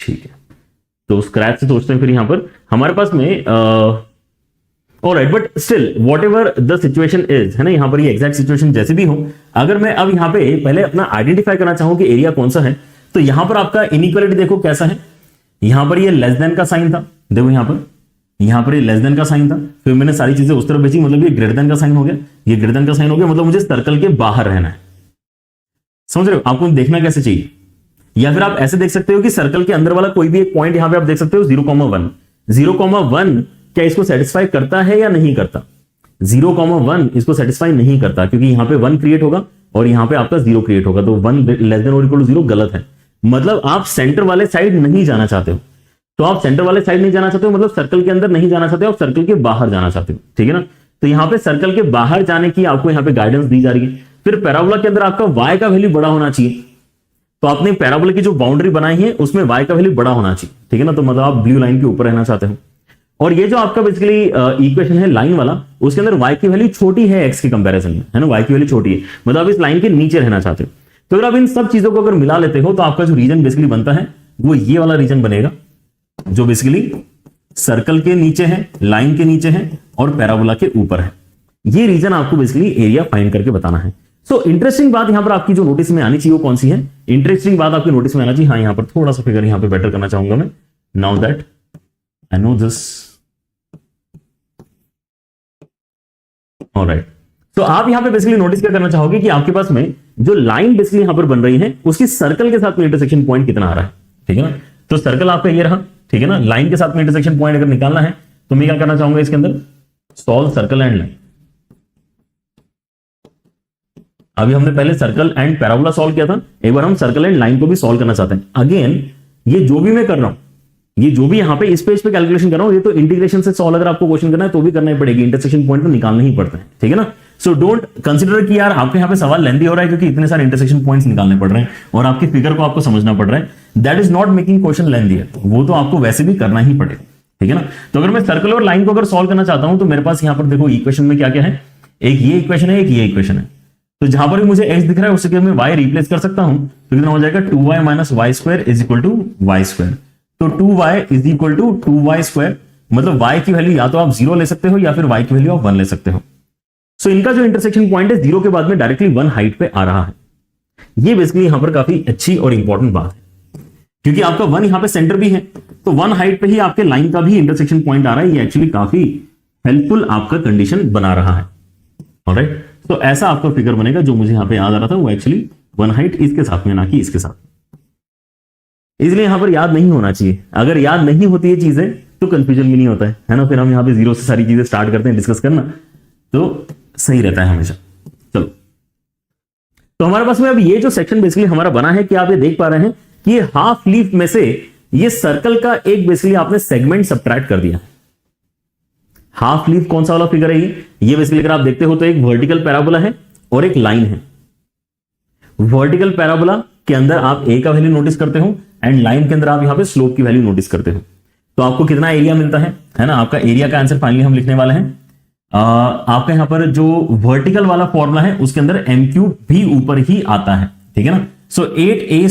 ठीक है। तो स्क्रैच से सोचते हैं फिर यहां पर हमारे पास में alright, but still what ever the situation is, है ना। यहां पर ये एग्जैक्ट सिचुएशन जैसे भी हो, अगर मैं अब यहां पे पहले अपना आइडेंटिफाई करना चाहूं कि एरिया कौन सा है, तो यहां पर आपका इनइक्वालिटी देखो कैसा है। यहां पर ये लेस देन का साइन था, देखो यहां पर यहां पर ये लेस देन का साइन था, फिर मैंने सारी चीजें उस तरफ भेजी, मतलब ये ग्रेटर देन का साइन हो गया, ये ग्रेटर देन का साइन हो गया, मतलब मुझे सर्कल के बाहर रहना है। समझ रहे हो? आपको देखना कैसे चाहिए, या फिर आप ऐसे देख सकते हो कि सर्कल के अंदर वाला कोई भी एक पॉइंट यहां पे आप देख सकते हो 0,1, 0,1 क्या इसको सेटिस्फाई करता है या नहीं करता? 0,1 इसको सेटिस्फाई नहीं करता, क्योंकि यहां पे 1 क्रिएट होगा और यहां पे आपका 0 क्रिएट होगा, तो 1 लेस देन और इक्वल टू 0 गलत है। मतलब आप सेंटर वाले साइड नहीं जाना चाहते हो, तो आप सेंटर वाले साइड नहीं जाना चाहते हो, मतलब सर्कल के अंदर नहीं जाना चाहते हो, आप सर्कल के बाहर जाना चाहते हो, ठीक है ना? तो यहां पे सर्कल के बाहर जाने की आपको यहां पे गाइडेंस दी जा रही है। फिर पैराबोला के अंदर आपका y का वैल्यू बड़ा होना चाहिए, तो आपने पैराबोला की जो बाउंड्री बनाई है उसमें y का वैल्यू बड़ा होना चाहिए, ठीक है ना? तो मतलब आप ब्लू लाइन के ऊपर रहना चाहते हो, और ये जो आपका बेसिकली इक्वेशन है लाइन वाला, उसके अंदर y की वैल्यू छोटी है x के कंपैरिजन में, है ना? y की वैल्यू छोटी है, मतलब आप इस लाइन के नीचे रहना चाहते हो। तो अगर आप इन सब चीजों को अगर मिला लेते हो तो आपका जो रीजन बेसिकली बनता है वो ये वाला रीजन बनेगा, जो बेसिकली सर्कल के नीचे है, लाइन के नीचे है और पैराबोला के ऊपर है। ये रीजन आपको बेसिकली एरिया फाइंड करके बताना है। सो इंटरेस्टिंग बात यहां पर आपकी जो नोटिस में आनी चाहिए वो कौन सी है? इंटरेस्टिंग बात आपकी नोटिस में आना चाहिए, हाँ यहां पर थोड़ा सा फिगर यहां पे बेटर करना चाहूंगा मैं, now that I know this, alright. तो आप यहां पे बेसिकली नोटिस क्या करना चाहोगे कि आपके पास में जो लाइन बेसिकली यहां पर बन रही है उसकी सर्कल के साथ में इंटरसेक्शन पॉइंट कितना आ रहा है, ठीक है ना? तो सर्कल आपका ये रहा, ठीक है ना? लाइन के साथ में इंटरसेक्शन पॉइंट अगर निकालना है तो मैं क्या करना चाहूंगा इसके अंदर, सॉल्व सर्कल एंड लाइन। अभी हमने पहले सर्कल एंड पैराबोला सॉल्व किया था, एक बार हम सर्कल एंड लाइन को भी सॉल्व करना चाहते हैं। अगेन ये जो भी मैं कर रहा हूं, ये जो भी यहां पे इस पेज पे कैलकुलेशन कर रहा हूं, ये तो इंटीग्रेशन से सॉल्व अगर आपको क्वेश्चन करना है तो भी करना ही पड़ेगी, इंटरसेक्शन पॉइंट तो निकालना ही पड़ता है, ठीक है ना? सो डोंट कंसीडर कि यार आपके यहां पे सवाल लेंथी हो रहा है क्योंकि इतने सारे इंटरसेक्शन पॉइंट्स निकालने पड़ रहे हैं और आपकी फिगर को आपको समझना पड़ रहा है, that is not making question lengthy, वो तो आपको वैसे भी करना ही पड़ेगा, ठीक है ना? तो अगर मैं सर्कल और लाइन को अगर सॉल्व करना चाहता हूं तो मेरे पास यहां पर देखो इक्वेशन में क्या क्या है, एक ये इक्वेशन है, एक ये इक्वेशन है। तो जहां पर भी मुझे x दिख रहा है उसके मैं y रिप्लेस कर सकता हूं, तो कितना हो जाएगा 2y minus y square is equal to y square. तो 2y is equal to 2y square, मतलब y की वैल्यू या तो आप 0 ले सकते हो या फिर y की वैल्यू आप 1 ले सकते हो। सो इनका जो इंटरसेक्शन पॉइंट है 0 के बाद में डायरेक्टली 1 हाइट पे आ रहा है। ये बेसिकली यहां पर काफी अच्छी और इंपॉर्टेंट बात है, क्योंकि आपका 1 यहां पे सेंटर भी है, तो 1 हाइट पे ही आपके लाइन का भी इंटरसेक्शन पॉइंट आ रहा है। ये एक्चुअली काफी हेल्पफुल आपका कंडीशन बना रहा है, ऑलराइट? तो ऐसा आपका फिगर बनेगा जो मुझे यहां पे याद आ रहा था, वो एक्चुअली 1 हाइट इसके साथ में, ना कि इसके साथ। इसलिए यहां पर याद नहीं होना चाहिए, अगर याद नहीं होती है चीजें तो कंफ्यूजन भी नहीं होता है ना? फिर हम यहां पे 0 से सारी चीजें स्टार्ट करते हैं डिस्कस करना, तो सही रहता है हमेशा। चलो, तो हमारे पास में अब ये जो सेक्शन बेसिकली हमारा बना है कि आप ये देख पा रहे हैं कि ये हाफ लीफ में से ये सर्कल का एक बेसिकली आपने सेगमेंट सब्ट्रैक्ट कर दिया। हाफ लीफ कौन सा वाला फिगर है ये बेसिकली अगर आप देखते हो तो एक वर्टिकल पैराबोला है और एक लाइन है। वर्टिकल पैराबोला के अंदर आप ए का वैल्यू नोटिस करते हो एंड लाइन के अंदर आप यहां पे स्लोप की वैल्यू नोटिस करते हो, तो आपको कितना एरिया मिलता है ना? आपका एरिया का आंसर फाइनली हम लिखने वाले हैं। आपका यहां पर जो वर्टिकल वाला फॉर्मूला है उसके अंदर एम क्यूब भी ऊपर ही आता है, ठीक है ना? सो 8a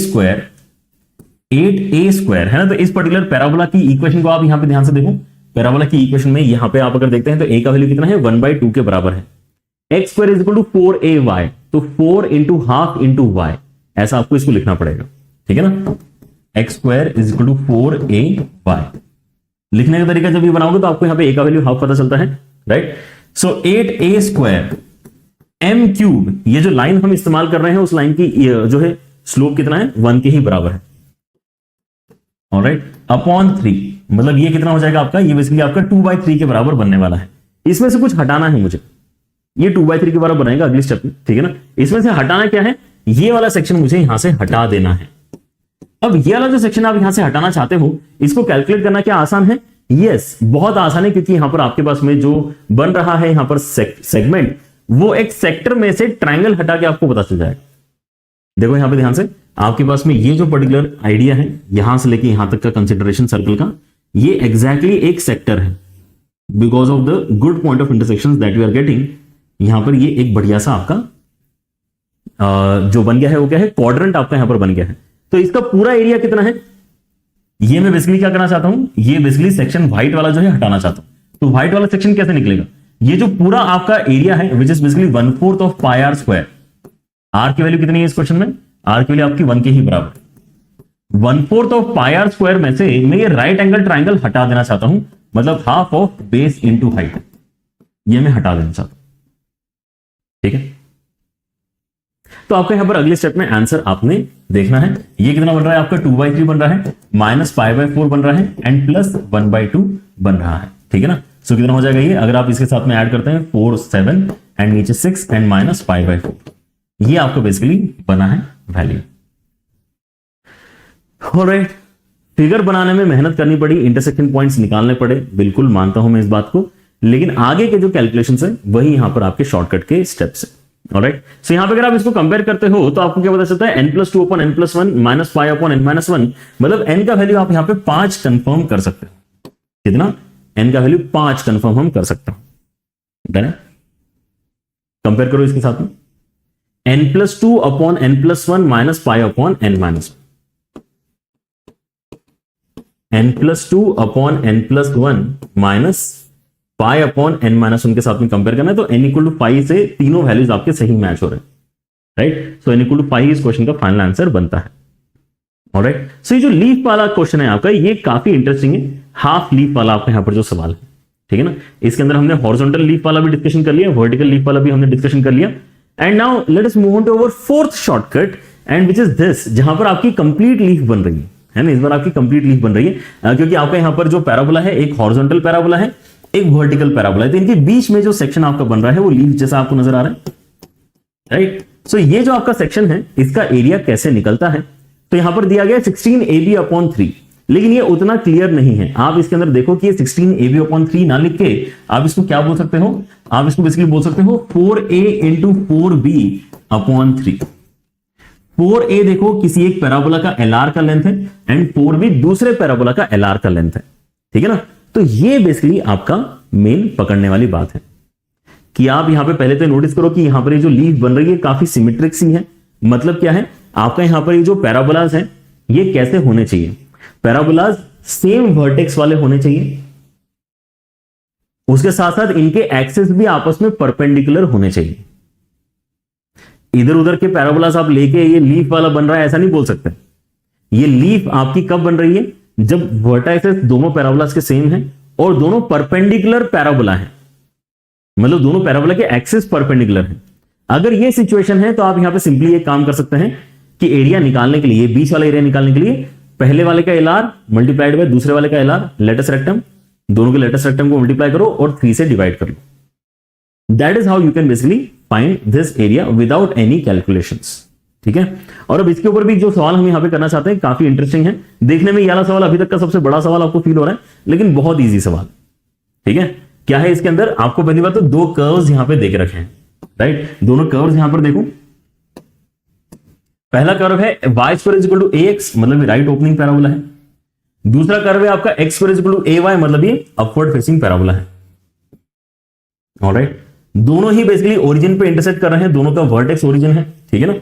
स्क्वायर है ना? तो इस पर्टिकुलर पैराबोला की इक्वेशन को आप यहां पे ध्यान से देखो, पैराबोला की इक्वेशन में यहां पे आप अगर देखते हैं तो a का वैल्यू कितना है 1/2 के बराबर है, x square is equal to 4ay, तो 4 इंटू हाफ इंटू y, ऐसा आपको इसको लिखना पड़ेगा, ठीक है ना? x square is equal to 4ay। लिखने का तरीका जब भी बनाओगे तो आपको यहां पे a का वैल्यू हाफ पता चलता है, right? So 8a square m cube, ये जो लाइन हम इस्तेमाल कर रहे हैं उस लाइन की जो है स्लोप कितना है 1 के ही बराबर है, ऑलराइट? अपॉन 3, मतलब ये कितना हो जाएगा आपका, ये बेसिकली आपका 2/3 के बराबर बनने वाला है। इसमें से कुछ हटाना है मुझे, ये 2/3 के बराबर बनेगा अगली स्टेप में, ठीक है ना? इसमें से हटाना क्या है, ये वाला सेक्शन मुझे यहां से हटा देना है। अब ये वाला जो सेक्शन आप यहां से हटाना चाहते हो, इसको कैलकुलेट करना क्या आसान है? यस, बहुत आसान है, क्योंकि यहां पर आपके पास में जो बन रहा है यहां पर सेगमेंट, वो एक सेक्टर में से ट्रायंगल हटा के आपको पता चल जाएगा। देखो यहां पे ध्यान से, आपके पास में ये जो पर्टिकुलर आइडिया है यहां से लेके यहां तक का कंसिडरेशन सर्कल का, ये एग्जैक्टली एक सेक्टर है, because of the good point of intersection that we are getting. यहां पर ये एक बढ़िया सा आपका जो बन गया है वो क्या है, क्वाड्रेंट आपका यहां पर बन गया है। तो इसका पूरा एरिया कितना है, ये मैं बेसिकली क्या करना चाहता हूं, ये बेसिकली सेक्शन व्हाइट वाला जो है हटाना चाहता हूं। तो व्हाइट वाला सेक्शन कैसे निकलेगा, ये जो पूरा आपका एरिया है which is basically 1/4 of pi r square. R की वैल्यू कितनी है इस क्वेश्चन में, आर की वैल्यू आपकी 1 के ही बराबर। 1/4 ऑफ पाई आर स्क्वायर में से मैं ये राइट एंगल ट्राइंगल हटा देना चाहता हूं, मतलब half of base into height, ये मैं हटा देना चाहता हूं। ठीक है, तो आपका यहां पर अगले स्टेप में आंसर आपने देखना है। ये कितना बन रहा है आपका 2/3 बन रहा है, माइनस π/4 बन रहा है एंड प्लस 1/2 बन रहा है। ठीक है ना, सो कितना हो जाएगा ये, अगर आप इसके साथ में ऐड करते हैं 4 7 एंड नीचे 6 एंड माइनस π/4, ये आपका बेसिकली बना है वैल्यू। ऑलराइट, फिगर बनाने में मेहनत करनी पड़ी, इंटरसेक्शन पॉइंट्स निकालने पड़े, बिल्कुल मानता हूं मैं इस बात को, लेकिन आगे के जो कैलकुलेशंस है वही यहां पर आपके शॉर्टकट के स्टेप्स है। ऑलराइट, सो यहां पे अगर आप इसको कंपेयर करते हो तो आपको क्या पता चलता है, n+2/n+1 माइनस π/n-1, मतलब n का वैल्यू आप यहां पे 5 कंफर्म कर सकते हो। कितना, n का वैल्यू 5 कंफर्म हम कर सकते हो। डन है, कंपेयर करो इसके साथ में, n+2/n+1 minus π/n-1, n+2/n+1 minus π/n-1 के साथ में कंपेयर करना है, तो n = 5 से तीनों वैल्यूज आपके सही मैच हो रहे हैं। राइट, सो n = 5 इस क्वेश्चन का फाइनल आंसर बनता है। ऑलराइट, सो ये जो लीफ वाला क्वेश्चन है आपका, ये काफी इंटरेस्टिंग है। हाफ लीफ वाला आपका यहां पर जो सवाल है, ठीक है ना, इसके अंदर हमने हॉरिजॉन्टल लीफ वाला भी डिस्कशन कर लिया, वर्टिकल लीफ वाला भी हमने डिस्कशन कर लिया। And now let us move on to our fourth shortcut and which is this, जहां पर आपकी कंप्लीट लीफ बन रही है ना, इस बार आपकी कंप्लीट लीफ बन रही है, क्योंकि आपका यहां पर जो पैराबोला है, एक हॉरिजॉन्टल पैराबोला है, एक वर्टिकल पैराबोला है, तो इनके बीच में जो सेक्शन आपका बन रहा है वो लीफ जैसा आपको नजर आ रहा है। राइट, सो ये जो आपका सेक्शन है, इसका एरिया कैसे निकलता है, तो यहां पर दिया गया 16ab/3, लेकिन ये उतना क्लियर नहीं है। आप इसके अंदर देखो कि ये 16ab/3 ना लिख के आप इसको क्या बोल सकते हो, आप इसको बेसिकली बोल सकते हो 4a × 4b/3। 4a देखो किसी एक पैराबोला का LR का लेंथ है एंड 4b दूसरे पैराबोला का LR का लेंथ है। ठीक है ना, तो ये बेसिकली आपका मेन पकड़ने वाली बात है कि आप यहां पे पहले तो नोटिस करो कि यहां पर ये जो लीफ बन रही है काफी सिमेट्रिक सी है। मतलब क्या है, आपका यहां पर ये जो पैराबोलाज हैं ये कैसे होने चाहिए, पैराबोलाज सेम वर्टेक्स वाले होने चाहिए, उसके साथ साथ इनके एक्सिस भी आपस में परपेंडिकुलर होने चाहिए। इधर उधर के पैराबोलाज आप लेके ये लीफ वाला बन रहा है ऐसा नहीं बोल सकते। ये लीफ आपकी कब बन रही है, जब वर्टाइसेस दोनों पैराबोलाज के सेम हैं और दोनों परपेंडिकुलर पैराबोला हैं, मतलब दोनों पैराबोला के एक्सिस परपेंडिकुलर हैं। अगर ये सिचुएशन है तो आप यहां पे सिंपली एक काम कर सकते हैं कि एरिया निकालने के लिए, बीच वाला एरिया निकालने के लिए, पहले वाले का LR मल्टीप्लाइड बाय दूसरे वाले का LR, लेटस रेक्टम, दोनों के लेटस रेक्टम को मल्टीप्लाई करो और 3 से डिवाइड कर लो। That is how you can basically find this area without any calculations. ठीक है, और अब इसके ऊपर भी जो सवाल हम यहां पे करना चाहते हैं काफी इंटरेस्टिंग है। देखने में ये वाला सवाल अभी तक का सबसे बड़ा सवाल आपको फील हो रहा है, लेकिन बहुत ईजी सवाल। ठीक है, क्या है इसके अंदर, आपको पहली बात तो 2 कर्व्स यहां पे देके रखे हैं। राइट, दोनों कर्व्स यहां पर देखो, पहला कर्व है y² = ax, मतलब ये राइट ओपनिंग पैराबोला है। दूसरा कर्व है आपका x² = ay, मतलब ये अपवर्ड फेसिंग पैराबोला है। ऑलराइट, दोनों ही बेसिकली ओरिजिन पे इंटरसेक्ट कर रहे हैं, दोनों का वर्टेक्स ओरिजिन है। ठीक है ना,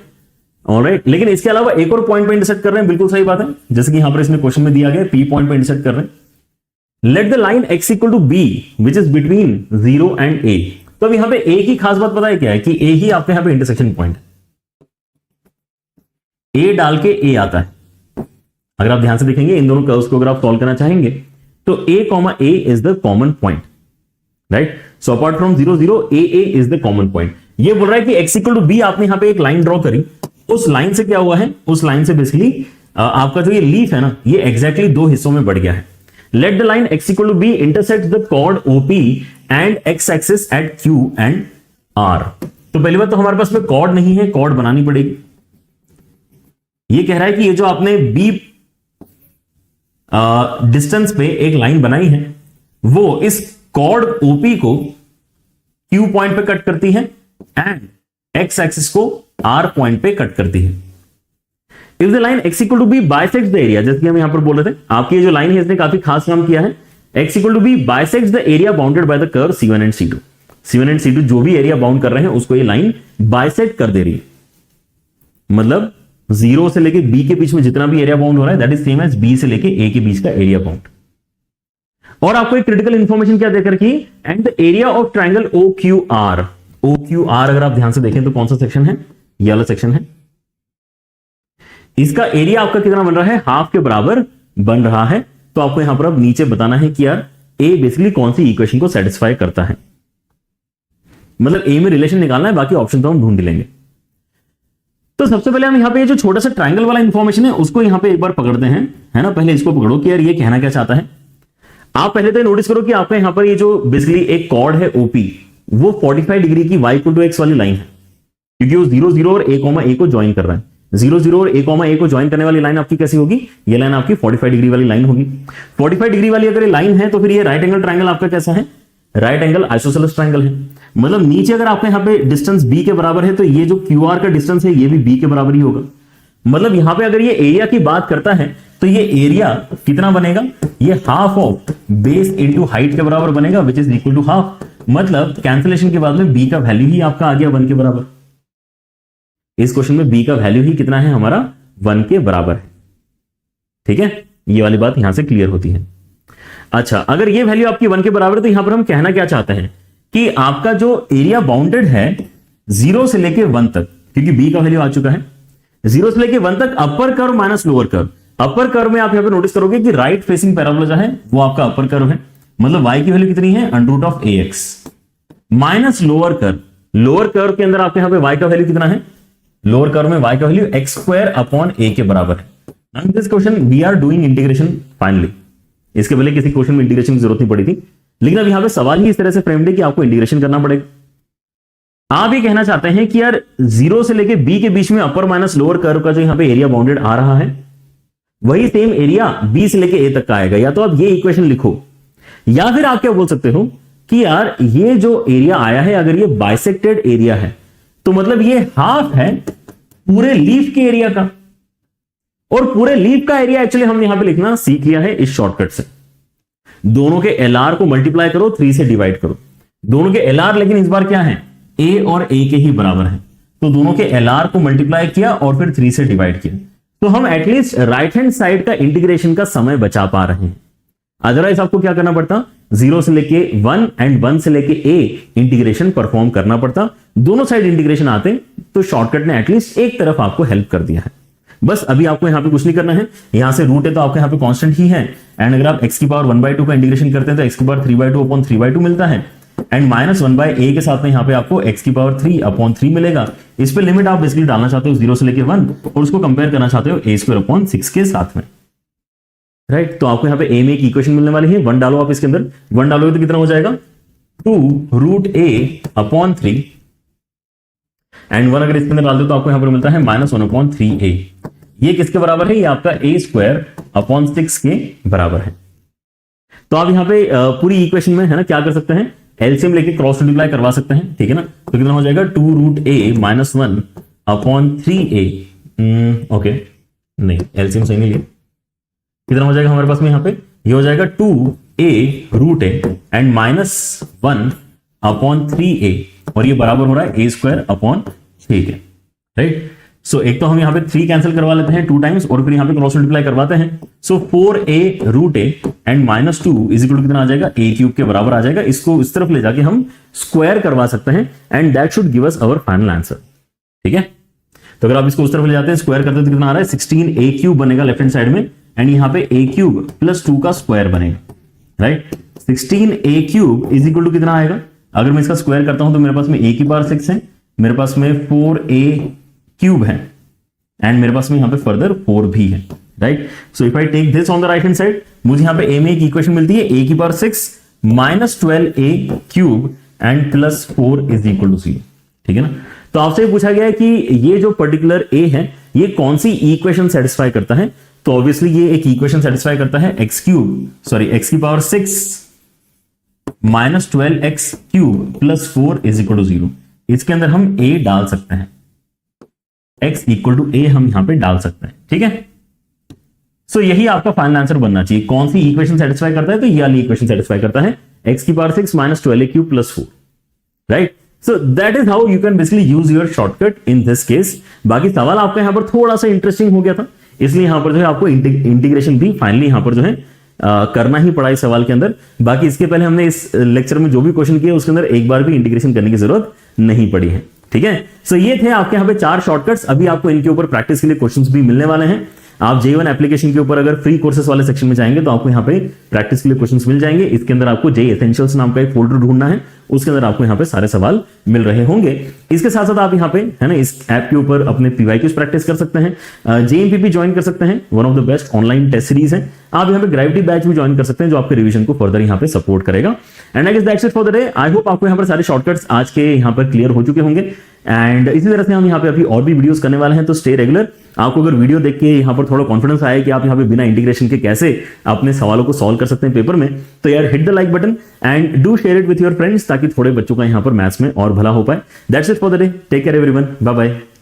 ऑलराइट, लेकिन इसके अलावा एक और पॉइंट पे इंटरसेक्ट कर रहे हैं, बिल्कुल सही बात है, जैसे कि यहां पर इसमें क्वेश्चन में दिया गया P पॉइंट पे इंटरसेक्ट कर रहे हैं। Late the line x = b which is between 0 and a। तो अब यहां पे a की खास बात पता है क्या है कि a ही आपके यहां पे इंटरसेक्शन पॉइंट है। a डाल के a आता है। अगर आप ध्यान से देखेंगे इन दोनों कर्व्स को अगर आप सॉल्व करना चाहेंगे तो a is the common point. Right, so apart from 0 0 a is the common point. ये बोल रहा है कि x = b, आपने यहां पे एक लाइन ड्रॉ करी, उस लाइन से क्या हुआ है, उस लाइन से बेसिकली आपका जो ये लीफ है ना, ये एग्जैक्टली 2 हिस्सों में बढ़ गया है। Let the line x = b intersect the chord OP and x axis at Q and R। तो पहली बात तो हमारे पास में कॉर्ड नहीं है, कॉर्ड बनानी पड़ेगी। ये कह रहा है कि ये जो आपने b डिस्टेंस पे एक लाइन बनाई है, वो इस कॉर्ड OP को Q पॉइंट पे कट करती है एंड x एक्सिस को R पॉइंट पे कट करती है। If the line x = b bisects the area, जैसे कि हम यहां पर बोल रहे थे, आपकी ये जो लाइन है इसने काफी खास काम किया है। x = b bisects the area bounded by the curve C1 and C2। C1 and C2 जो भी एरिया बाउंड कर रहे हैं उसको ये लाइन बाइसेक्ट कर दे रही है। मतलब 0 से लेके b के बीच में जितना भी एरिया बाउंड हो रहा है that is same as b से लेके a के बीच का एरिया बाउंड। और आपको एक क्रिटिकल इंफॉर्मेशन क्या देकर की, and the area of triangle OQR। OQR अगर आप ध्यान से देखें तो कौन सा सेक्शन है, ये वाला सेक्शन है। इसका एरिया आपका कितना बन रहा है, हाफ के बराबर बन रहा है। तो आपको यहां पर अब नीचे बताना है कि यार ए बेसिकली कौन सी इक्वेशन को सेटिस्फाई करता है, मतलब ए में रिलेशन निकालना है, बाकी ऑप्शन तो हम ढूंढ लेंगे। तो सबसे पहले हम यहां पे जो छोटा सा ट्रायंगल वाला इंफॉर्मेशन है उसको यहां पे एक बार पकड़ते हैं, है ना। पहले इसको पकड़ो कि यार ये कहना क्या चाहता है। आप पहले तो नोटिस करो कि आपका यहां पर ये जो बेसिकली एक कॉर्ड है ओपी, वो 45 डिग्री की y = x वाली लाइन है, क्योंकि वो 0 0 और a, को ज्वाइन कर रहा है। 0 0 और a, को ज्वाइन करने वाली लाइन आपकी कैसी होगी, ये लाइन आपकी 45 डिग्री वाली लाइन होगी। 45 डिग्री वाली अगर ये लाइन है तो फिर ये राइट एंगल ट्रायंगल आपका कैसा है, राइट एंगल आइसोसेलेस ट्रायंगल है। मतलब नीचे अगर आपके यहां पे डिस्टेंस b के बराबर है तो ये जो QR का डिस्टेंस है ये भी b के बराबर ही होगा। मतलब यहां पे अगर ये एरिया की बात करता है तो ये एरिया कितना बनेगा, ये half of base into height के बराबर बनेगा, which is equal to half. मतलब कैंसिलेशन के बाद में b का वैल्यू ही आपका आ गया 1 के बराबर। इस क्वेश्चन में b का वैल्यू ही कितना है हमारा, 1 के बराबर है। ठीक है, ये वाली बात यहां से क्लियर होती है। अच्छा, अगर ये वैल्यू आपकी 1 के बराबर है तो यहां पर हम कहना क्या चाहते हैं कि आपका जो एरिया बाउंडेड है 0 से लेके 1 तक, क्योंकि b का वैल्यू आ चुका है 0 से लेके 1 तक, upper curve minus lower curve. Upper curve में आप यहां पे नोटिस करोगे कि राइट फेसिंग पैराबोला जो है वो आपका अपर कर्व है, मतलब y की वैल्यू कितनी है √ax minus lower curve. Lower curve के अंदर आपके यहां पे y का वैल्यू कितना है, लोअर कर्व में y का वैल्यू x² के बराबर है। And this question we are doing integration finally. इसके पहले किसी क्वेश्चन में इंटीग्रेशन की जरूरत नहीं पड़ी थी, लेकिन अब यहां पे सवाल ही इस तरह से फ्रेम्ड है कि आपको इंटीग्रेशन करना पड़ेगा। आप ये कहना चाहते हैं कि यार 0 से लेके b के बीच में अपर माइनस लोअर कर्व का जो यहां पे एरिया बाउंडेड आ रहा है वही सेम एरिया b से लेके a तक का आएगा। या तो आप ये इक्वेशन लिखो, या फिर आप क्या बोल सकते हो कि यार ये जो एरिया आया है अगर ये बाइसेक्टेड एरिया है तो मतलब ये हाफ है पूरे लीफ के एरिया का, और पूरे लीफ का एरिया एक्चुअली हमने यहां पे लिखना सीख लिया है इस शॉर्टकट से। दोनों के LR को मल्टीप्लाई करो, 3 से डिवाइड करो। दोनों के LR लेकिन इस बार क्या है, a और a के ही बराबर है, तो दोनों के LR को मल्टीप्लाई किया और फिर 3 से डिवाइड किया, तो हम एटलीस्ट राइट हैंड साइड का इंटीग्रेशन का समय बचा पा रहे हैं। अदरवाइज आपको क्या करना पड़ता, 0 से लेके 1 एंड 1 से लेके a इंटीग्रेशन परफॉर्म करना पड़ता। दोनों साइड इंटीग्रेशन आते तो शॉर्टकट ने एटलीस्ट एक तरफ आपको हेल्प कर दिया है। बस अभी आपको यहां पे कुछ नहीं करना है, यहां से रूट है तो आपके यहां पे कांस्टेंट ही है, एंड अगर आप x की पावर 1/2 का इंटीग्रेशन करते हैं तो x की पावर 3/2/3/2 मिलता है, एंड -1/a के साथ में यहां पे आपको x की पावर 3/3 मिलेगा। इस पे लिमिट आप बेसिकली डालना चाहते हो 0 से लेके 1 और उसको कंपेयर करना चाहते हो a² के साथ में, राइट। तो आपको यहां पे a में एक इक्वेशन मिलने वाली है, 1 डालो आप इसके अंदर, 1 डालोगे तो कितना हो जाएगा 2√a/3, एंड 1 अगर इसके अंदर डाल दो तो आपको यहां पर मिलता है -1/3a। ये किसके बराबर है, ये आपका a²/6 के बराबर है। तो आप यहां पे पूरी इक्वेशन में है ना क्या कर सकते हैं, एलसीएम लेके क्रॉस मल्टीप्लाई करवा सकते हैं, ठीक है ना। तो कितना हो जाएगा 2√a - 1/3a। ओके, नहीं एलसीएम सही नहीं लिया, कितना हो जाएगा हमारे पास में यहां पे, ये हो जाएगा 2a√a एंड -1/3a, और ये बराबर हो रहा है a²/3 के, राइट। सो एक तो हम यहां पे 3 कैंसिल करवा लेते हैं 2 टाइम्स, और फिर यहां पे क्रॉस मल्टीप्लाई करवाते हैं। So 4a√a and -2 is equal to कितना आ जाएगा, a³ के बराबर आ जाएगा। इसको इस तरफ ले जाके हम स्क्वायर करवा सकते हैं, and that should give us our final answer, ठीक है। तो अगर आप इसको उस तरफ ले जाते हैं स्क्वायर करते हैं तो कितना आ रहा है 16a³ बनेगा लेफ्ट हैंड साइड में, एंड यहां पे a³ + 2 का स्क्वायर बनेगा, right. 16a³ is equal to कितना आएगा, अगर मैं इसका स्क्वायर करता हूं तो मेरे पास में a की पावर 6 है, मेरे पास में 4a³ है, एंड मेरे पास में यहां पे फर्दर 4 भी है, right. So if I take this on the right hand side, मुझे यहां पे a में एक इक्वेशन मिलती है a की power 6 -12a³ and +4 is equal to 0, ठीक है ना। तो आपसे पूछा गया है कि ये जो पर्टिकुलर a है ये कौन सी इक्वेशन सेटिस्फाई करता है, तो ऑब्वियसली ये एक इक्वेशन सेटिस्फाई करता है x की power 6 -12x³ +4 is equal to 0। इसके अंदर हम a डाल सकते हैं, x इक्वल टू a हम यहां पे डाल सकते हैं, ठीक है। सो यही आपका फाइनल आंसर बनना चाहिए। कौन सी इक्वेशन सेटिस्फाई करता है, तो ये वाली इक्वेशन सेटिस्फाई करता है, x की power 6 -12a³ +4, right. So that is how you can basically use your shortcut in this case. बाकी सवाल आपका यहां पर थोड़ा सा इंटरेस्टिंग हो गया था, इसलिए यहां पर जो है आपको इंटीग्रेशन भी फाइनली यहां पर जो है करना ही पड़ा इस सवाल के अंदर। बाकी इसके पहले हमने इस लेक्चर में जो भी क्वेश्चन किए उसके अंदर एक बार भी इंटीग्रेशन करने की जरूरत नहीं पड़ी है, ठीक है। सो ये थे आपके यहां पे 4 शॉर्टकट्स। अभी आपको इनके ऊपर प्रैक्टिस के लिए क्वेश्चंस भी मिलने वाले हैं। आप J1 एप्लीकेशन के ऊपर अगर फ्री कोर्सेस वाले सेक्शन में जाएंगे तो आपको यहाँ पे प्रैक्टिस के लिए क्वेश्चंस मिल जाएंगे। इसके अंदर आपको J एसेंशियल्स नाम का एक फोल्डर ढूंढना है, उसके अंदर आपको यहाँ पे सारे सवाल मिल रहे होंगे। इसके साथ साथ आप यहाँ पे है ना इस ऐप के ऊपर अपने पीवाईक्यूज प्रैक्टिस कर सकते हैं, JMPP ज्वाइन कर सकते हैं, one of the best online test series है। आप यहाँ पे ग्रेविटी बैच भी ज्वाइन कर सकते हैं जो आपके रिवीजन को फर्दर यहाँ पे सपोर्ट करेगा। And I guess that's it for the day. I hope आपको यहाँ पर सारे शॉर्टकट्स आज के यहाँ पर क्लियर हो चुके होंगे। एंड इसी तरह से हम यहाँ पे अभी और भी वीडियोस करने वाले हैं, तो स्टे रेगुलर। आपको अगर वीडियो देख के यहाँ पर थोड़ा कॉन्फिडेंस आया कि आप यहाँ पे बिना इंटीग्रेशन के कैसे अपने सवालों को सॉल्व कर सकते हैं पेपर में, तो यार hit the like button and do share it with your friends, ताकि थोड़े बच्चों का यहाँ पर मैथ्स में और भला हो पाए। That's it for the day. Take care everyone, bye bye.